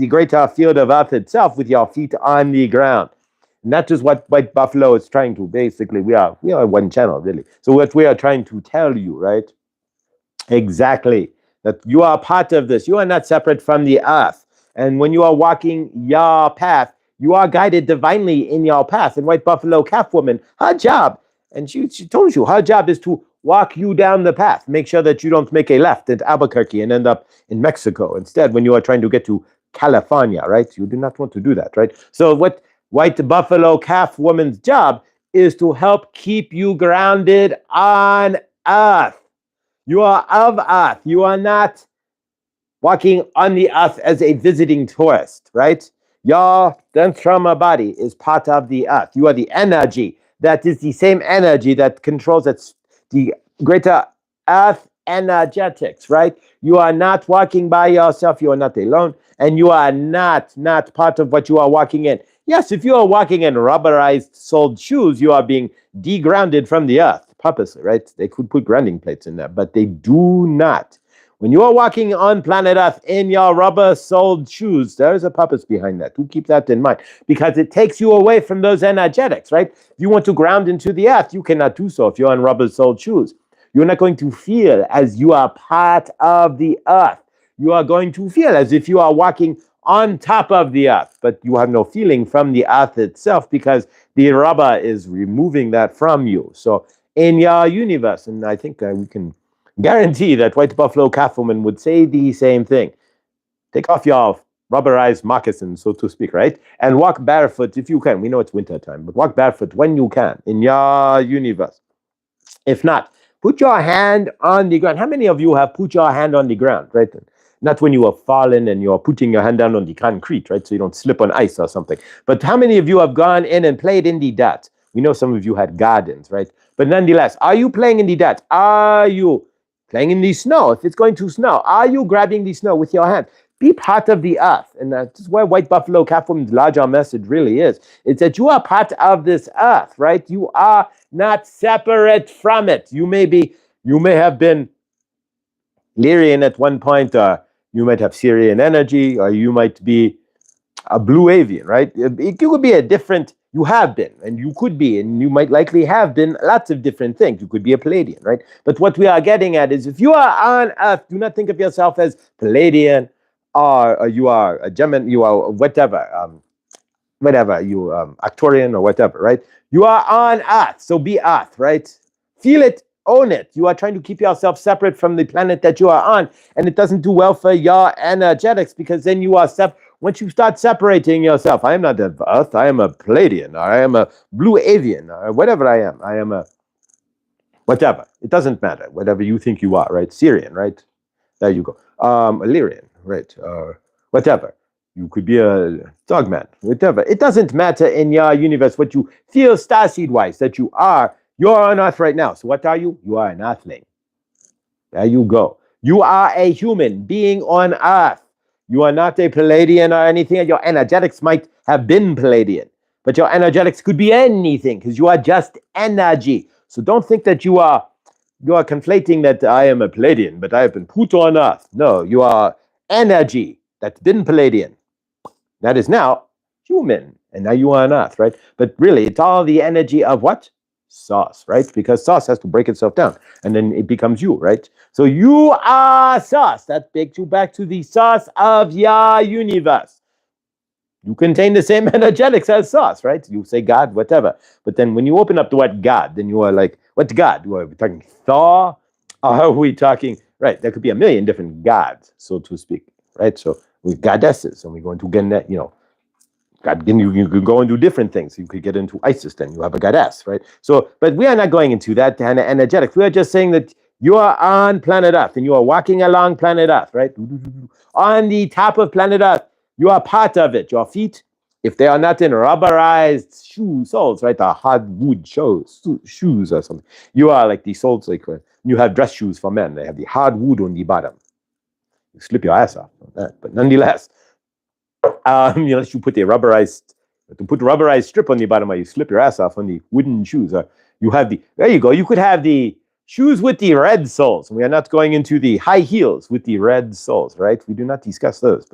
greater field of Earth itself with your feet on the ground. And that is what White Buffalo is trying to basically, we are one channel really. So what we are trying to tell you, right? Exactly. That you are part of this. You are not separate from the earth. And when you are walking your path, you are guided divinely in your path. And White Buffalo Calf Woman, her job, and she told you, her job is to walk you down the path. Make sure that you don't make a left at Albuquerque and end up in Mexico. Instead, when you are trying to get to California, right? You do not want to do that, right? So what White Buffalo Calf Woman's job is to help keep you grounded on earth. You are of earth. You are not walking on the earth as a visiting tourist, right? Your Dhantrama body is part of the earth. You are the energy. That is the same energy that controls the greater earth energetics, right? You are not walking by yourself. You are not alone. And you are not part of what you are walking in. Yes, if you are walking in rubberized soled shoes, you are being degrounded from the earth purposely, right? They could put grounding plates in there, but they do not. When you are walking on planet Earth in your rubber-soled shoes, there is a purpose behind that. Do keep that in mind, because it takes you away from those energetics, right? If you want to ground into the earth, you cannot do so if you're on rubber-soled shoes. You're not going to feel as you are part of the earth. You are going to feel as if you are walking on top of the earth, but you have no feeling from the earth itself because the rubber is removing that from you. So in your universe, and I think we can guarantee that White Buffalo Calf Woman would say the same thing. Take off your rubberized moccasins, so to speak, right? And walk barefoot if you can. We know it's winter time, but walk barefoot when you can in your universe. If not, put your hand on the ground. How many of you have put your hand on the ground, right? Not when you are falling and you're putting your hand down on the concrete, right? So you don't slip on ice or something. But how many of you have gone in and played in the dirt? We know some of you had gardens, right? But nonetheless, are you playing in the dirt? Are you playing in the snow? If it's going to snow, are you grabbing the snow with your hand? Be part of the earth. And that's where White Buffalo Calf Woman's larger message really is. It's that you are part of this earth, right? You are not separate from it. You may have been Lyrian at one point, you might have Syrian energy, or you might be a blue avian, right? It could be you have been, and you could be, and you might likely have been lots of different things. You could be a Palladian, right? But what we are getting at is if you are on Earth, do not think of yourself as Palladian, or you are a German, you are whatever, Arcturian or whatever, right? You are on Earth, so be Earth, right? Feel it, own it. You are trying to keep yourself separate from the planet that you are on, and it doesn't do well for your energetics because then you are once you start separating yourself, I am not of Earth, I am a Palladian, or I am a blue avian, or whatever I am a whatever. It doesn't matter, whatever you think you are, right? Syrian, right? There you go. Illyrian, right? Whatever. You could be a dogman, whatever. It doesn't matter in your universe what you feel starseed-wise that you are. You're on Earth right now. So what are you? You are an Earthling. There you go. You are a human being on Earth. You are not a Palladian or anything. Your energetics might have been Palladian, but your energetics could be anything because you are just energy. So don't think that you are conflating that I am a Palladian, but I have been put on Earth. No, you are energy that's been Palladian. That is now human, and now you are on Earth, right? But really, it's all the energy of what? Sauce, right? Because sauce has to break itself down, and then it becomes you, right? So you are sauce. That takes you back to the sauce of your universe. You contain the same energetics as sauce, right? You say God, whatever. But then when you open up the word God, then you are like, what God? Are we talking Thor? Or are we talking, right? There could be a million different gods, so to speak, right? So with goddesses, and we're going to get, God, you could go and do different things. You could get into Isis, then you have a goddess, right? So, but we are not going into that kind of energetics. We are just saying that you are on planet Earth and you are walking along planet Earth, right? On the top of planet Earth, you are part of it. Your feet, if they are not in rubberized soles, right? The hardwood shoes or something. You are like the soles, like you have dress shoes for men. They have the hardwood on the bottom. You slip your ass off on that, but nonetheless, unless you put a rubberized To put rubberized strip on the bottom, you slip your ass off on the wooden shoes. You have there you go. You could have the shoes with the red soles. We are not going into the high heels with the red soles, right? We do not discuss those.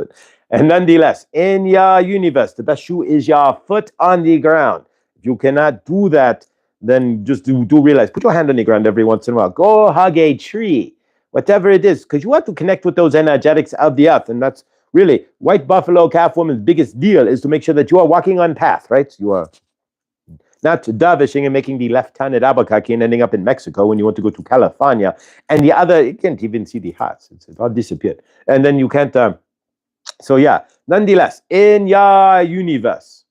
And nonetheless, in your universe, the best shoe is your foot on the ground. If you cannot do that, then just do realize, put your hand on the ground every once in a while. Go hug a tree, whatever it is, because you want to connect with those energetics of the earth. And that's really white buffalo calf woman's biggest deal, is to make sure that you are walking on path, right? You are not dervishing and making the left turn at Albuquerque and ending up in Mexico when you want to go to California. And the other, you can't even see the hearts. It's all disappeared. And then you can't, so yeah, nonetheless, in your universe,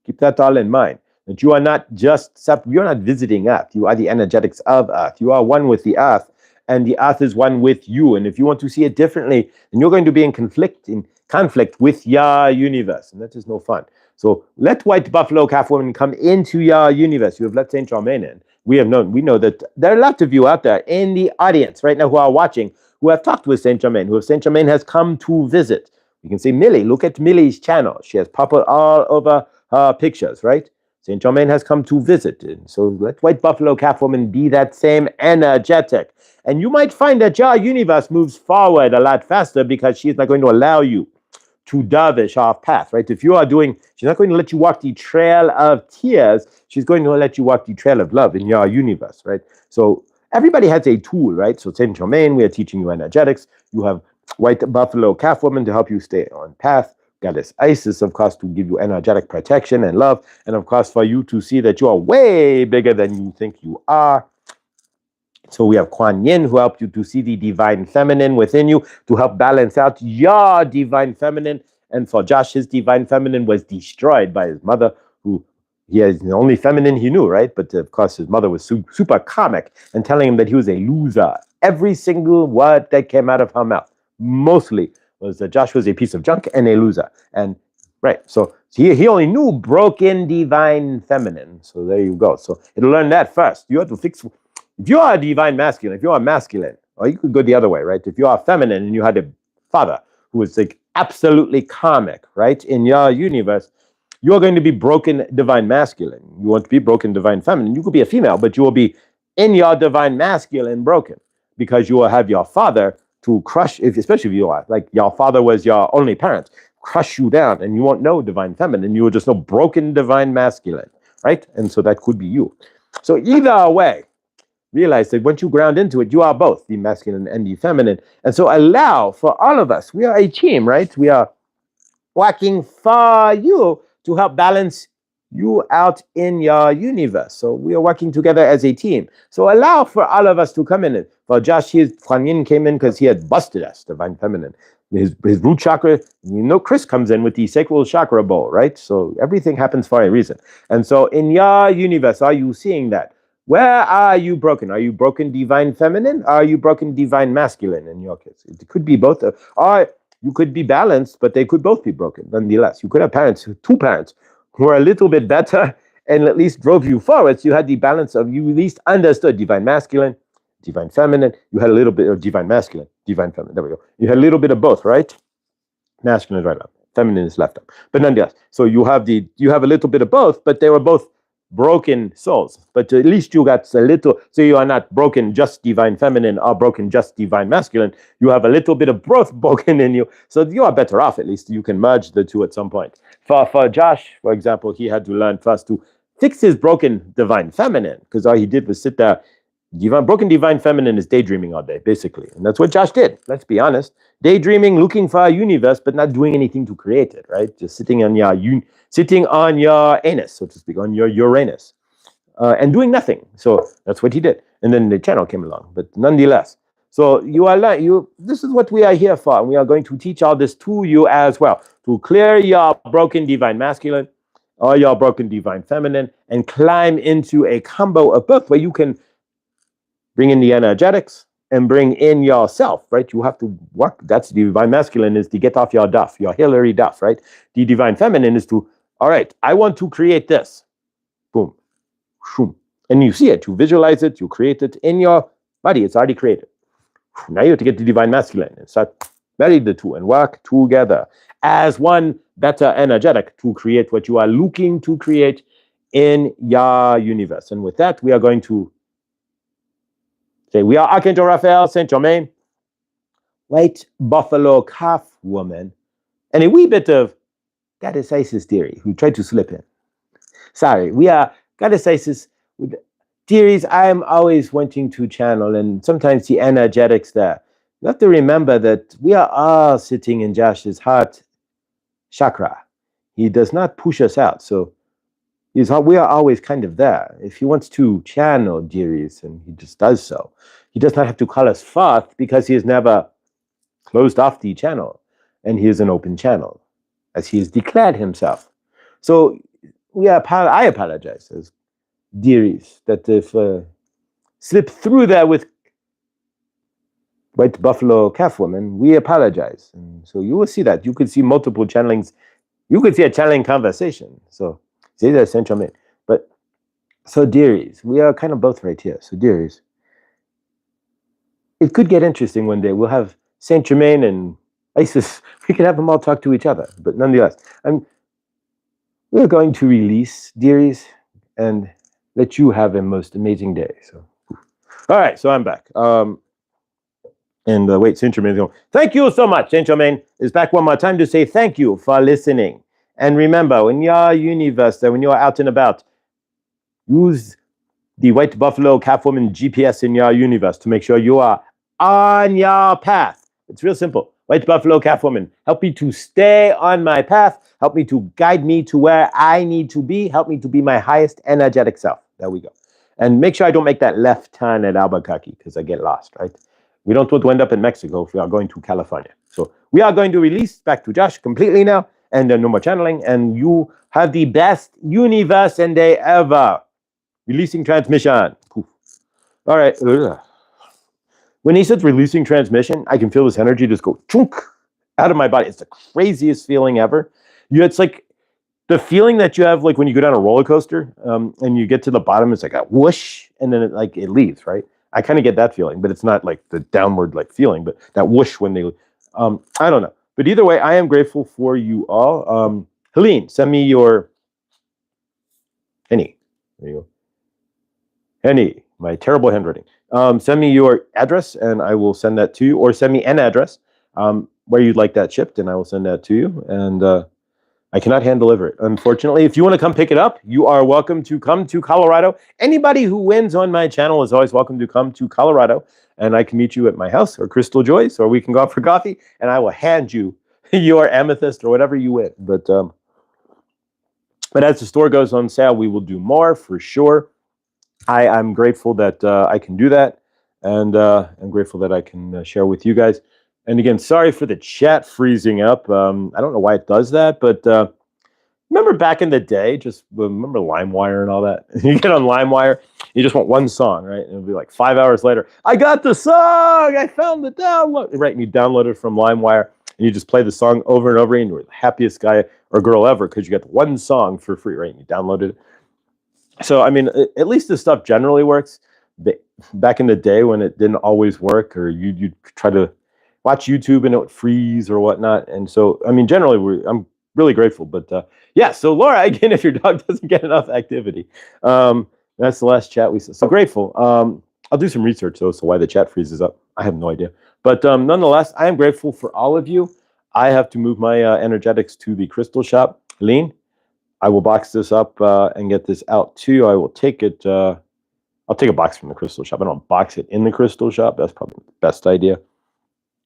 keep that all in mind, that you are not just, you're not visiting Earth. You are the energetics of Earth. You are one with the Earth, and the Earth is one with you. And if you want to see it differently, then you're going to be in conflict with your universe, and that is no fun. So let white buffalo calf woman come into your universe. You have let Saint Germain in. We know that there are a lot of you out there in the audience right now who are watching, who have talked with Saint Germain, who Saint Germain has come to visit. You can see Millie. Look at Millie's channel. She has popped all over her pictures, right? Saint Germain has come to visit. And so let white buffalo calf woman be that same energetic. And you might find that your universe moves forward a lot faster because she's not going to allow you to dervish off path, right? If you are she's not going to let you walk the trail of tears. She's going to let you walk the trail of love in your universe, right? So everybody has a tool, right? So Saint Germain, we are teaching you energetics. You have white buffalo calf woman to help you stay on path. Goddess Isis, of course, to give you energetic protection and love. And of course, for you to see that you are way bigger than you think you are. So we have Kuan Yin, who helped you to see the divine feminine within you, to help balance out your divine feminine. And for Josh, his divine feminine was destroyed by his mother, who he is the only feminine he knew, right? But of course, his mother was super comic and telling him that he was a loser. Every single word that came out of her mouth, mostly, was that Josh was a piece of junk and a loser. And right, so he only knew broken divine feminine. So there you go. So it'll learn that first. You have to fix. If you are a divine masculine, if you are masculine, or you could go the other way, right? If you are feminine and you had a father who was like absolutely karmic, right? In your universe, you're going to be broken divine masculine. You want to be broken divine feminine. You could be a female, but you will be in your divine masculine broken, because you will have your father to crush, especially if you are like your father was your only parent, crush you down, and you won't know divine feminine. You will just know broken divine masculine, right? And so that could be you. So either way, realize that once you ground into it, you are both the masculine and the feminine. And so allow for all of us, we are a team, right? We are working for you to help balance you out in your universe. So we are working together as a team. So allow for all of us to come in. For Josh, Kuan Yin came in because he had busted us, divine feminine. His root chakra, Chris comes in with the sacral chakra bowl, right? So everything happens for a reason. And so in your universe, are you seeing that? Where are you broken? Are you broken divine feminine? Are you broken divine masculine in your case? It could be both. Or you could be balanced, but they could both be broken nonetheless. You could have two parents who are a little bit better and at least drove you forward. So you had the balance of, you at least understood divine masculine, divine feminine. You had a little bit of divine masculine, divine feminine. There we go. You had a little bit of both, right? Masculine is right up, feminine is left up. But nonetheless, so you have a little bit of both, but they were both broken souls. But at least you got a little, so you are not broken just divine feminine or broken just divine masculine. You have a little bit of both broken in you. So you are better off, at least. You can merge the two at some point. For Josh, for example, he had to learn first to fix his broken divine feminine, because all he did was sit there. Broken divine feminine is daydreaming all day, basically. And that's what Josh did. Let's be honest. Daydreaming, looking for a universe, but not doing anything to create it, right? Just sitting on your anus, so to speak, on your Uranus, and doing nothing. So that's what he did. And then the channel came along. But nonetheless, so this is what we are here for. And we are going to teach all this to you as well, to clear your broken divine masculine or your broken divine feminine and climb into a combo of both, where you can bring in the energetics and bring in yourself, right? You have to work. That's the divine masculine, is to get off your duff, your Hillary duff, right? The divine feminine is to, all right, I want to create this. Boom. Shoom. And you see it, you visualize it, you create it in your body. It's already created. Now you have to get the divine masculine and start marry the two and work together as one better energetic to create what you are looking to create in your universe. And with that, we are going to say, we are Archangel Raphael, Saint Germain, white buffalo calf woman, and a wee bit of Goddess Isis theory, who tried to slip in. Sorry, we are Goddess Isis with theories I'm always wanting to channel, and sometimes the energetics there. You have to remember that we are all sitting in Josh's heart chakra. He does not push us out, so we are always kind of there. If he wants to channel theories, and he just does so, he does not have to call us forth because he has never closed off the channel, and he is an open channel, as he has declared himself. So I apologize as dearies that if slip through there with white buffalo calf woman, we apologize. And so you will see that. You could see multiple channelings. You could see a channeling conversation. So say that Saint Germain. But so dearies, we are kind of both right here. So dearies, it could get interesting one day. We'll have Saint Germain and Isis. We could have them all talk to each other. But nonetheless, we're going to release dearies and let you have a most amazing day. So, all right. So I'm back. Wait, Saint Germain is going, thank you so much. Saint Germain is back one more time to say thank you for listening. And remember, when you're universe, when you're out and about, use the white buffalo calf woman GPS in your universe to make sure you are on your path. It's real simple. White buffalo calf woman, help me to stay on my path. Help me to guide me to where I need to be. Help me to be my highest energetic self. There we go. And make sure I don't make that left turn at Albuquerque because I get lost, right? We don't want to end up in Mexico if we are going to California. So we are going to release back to Josh completely now, and no more channeling. And you have the best universe and day ever. Releasing transmission. Poof. All right. When he says releasing transmission, I can feel this energy just go chunk out of my body. It's the craziest feeling ever. It's like the feeling that you have like when you go down a roller coaster and you get to the bottom, it's like a whoosh, and then it leaves, right? I kind of get that feeling, but it's not like the downward like feeling, but that whoosh when they, I don't know. But either way, I am grateful for you all. Helene, send me your, Henny, there you go. Henny, my terrible handwriting. Send me your address and I will send that to you, or send me an address where you'd like that shipped and I will send that to you. And I cannot hand deliver it, unfortunately. If you want to come pick it up, you are welcome to come to Colorado. Anybody who wins on my channel is always welcome to come to Colorado, and I can meet you at my house or Crystal Joy's, or we can go out for coffee, and I will hand you your amethyst or whatever you win. But as the store goes on sale, we will do more for sure. I'm grateful that I can do that, and I'm grateful that I can share with you guys. And again, sorry for the chat freezing up. I don't know why it does that, but remember back in the day, just remember LimeWire and all that? You get on LimeWire, you just want one song, right? And it'll be like 5 hours later, I got the song, I found the download, right? And you download it from LimeWire, and you just play the song over and over, and you're the happiest guy or girl ever because you got one song for free, right? And you downloaded it. So, I mean, at least this stuff generally works. Back in the day when it didn't always work, or you'd try to watch YouTube and it would freeze or whatnot. And so, I mean, generally, I'm really grateful. But yeah, so Laura, again, if your dog doesn't get enough activity, that's the last chat we saw. So grateful. I'll do some research, though, as to why the chat freezes up. I have no idea. But nonetheless, I am grateful for all of you. I have to move my energetics to the crystal shop. Lean, I will box this up and get this out to you. I will take it. I'll take a box from the crystal shop. I don't box it in the crystal shop. That's probably the best idea.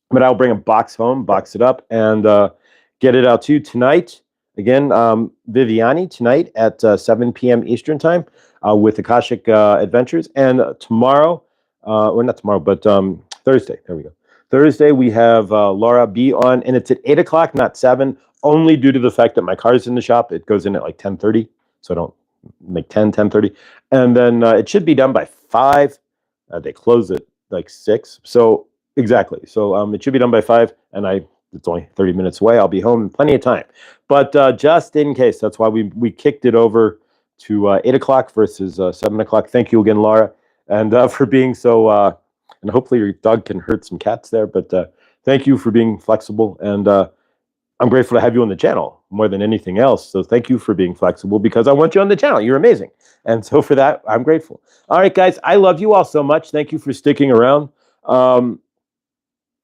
But I'll bring a box home, box it up, and get it out to you tonight. Again, Viviani tonight at 7 p.m. Eastern time with Akashic Adventures. And tomorrow, well, not tomorrow, but Thursday. There we go. Thursday, we have Laura B on, and it's at 8 o'clock, not 7, only due to the fact that my car's in the shop. It goes in at like 10:30, so I don't make 10:30. And then it should be done by 5. They close at like 6. So exactly. So it should be done by 5, and it's only 30 minutes away. I'll be home in plenty of time. But just in case, that's why we kicked it over to 8 o'clock versus 7 o'clock. Thank you again, Laura, and for being so, and hopefully your dog can hurt some cats there, but thank you for being flexible. And I'm grateful to have you on the channel more than anything else. So thank you for being flexible because I want you on the channel. You're amazing. And so for that, I'm grateful. All right, guys, I love you all so much. Thank you for sticking around.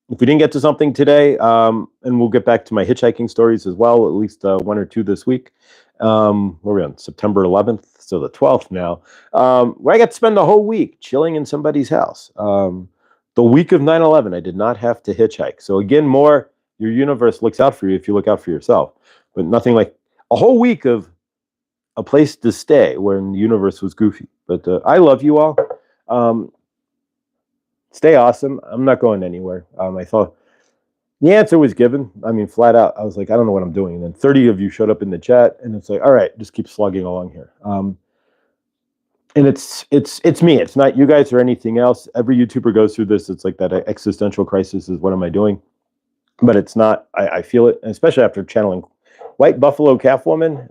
If we didn't get to something today, and we'll get back to my hitchhiking stories as well, at least 1 or 2 this week. We're on September 11th, so the 12th now, where I got to spend the whole week chilling in somebody's house. The week of 9/11, I did not have to hitchhike. So again, more your universe looks out for you if you look out for yourself. But nothing like a whole week of a place to stay when the universe was goofy. But I love you all. Stay awesome. I'm not going anywhere. I thought the answer was given. I mean, flat out. I was like, I don't know what I'm doing. And then 30 of you showed up in the chat, and it's like, all right, just keep slugging along here. And it's me. It's not you guys or anything else. Every YouTuber goes through this. It's like that existential crisis is what am I doing? But it's not. I feel it, and especially after channeling White Buffalo Calf Woman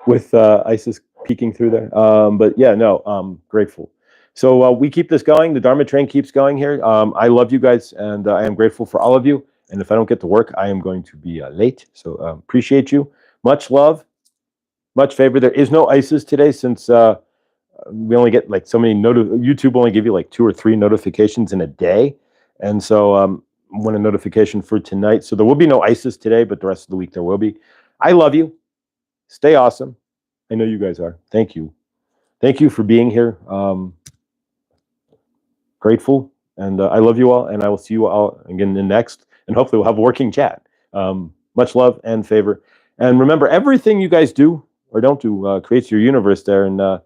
with ISIS peeking through there. But yeah, no, I'm grateful. So we keep this going. The Dharma train keeps going here. I love you guys, and I am grateful for all of you. And if I don't get to work, I am going to be late. So appreciate you. Much love, much favor. There is no ISIS today since we only get like so many YouTube only give you like 2 or 3 notifications in a day. And so want a notification for tonight. So there will be no ISIS today, but the rest of the week there will be. I love you. Stay awesome. I know you guys are. Thank you. Thank you for being here. Grateful. And I love you all. And I will see you all again in the next. And hopefully we'll have a working chat. Much love and favor. And remember, everything you guys do or don't do creates your universe there. And the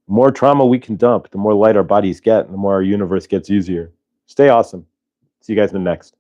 more trauma we can dump, the more light our bodies get, and the more our universe gets easier. Stay awesome. See you guys in the next.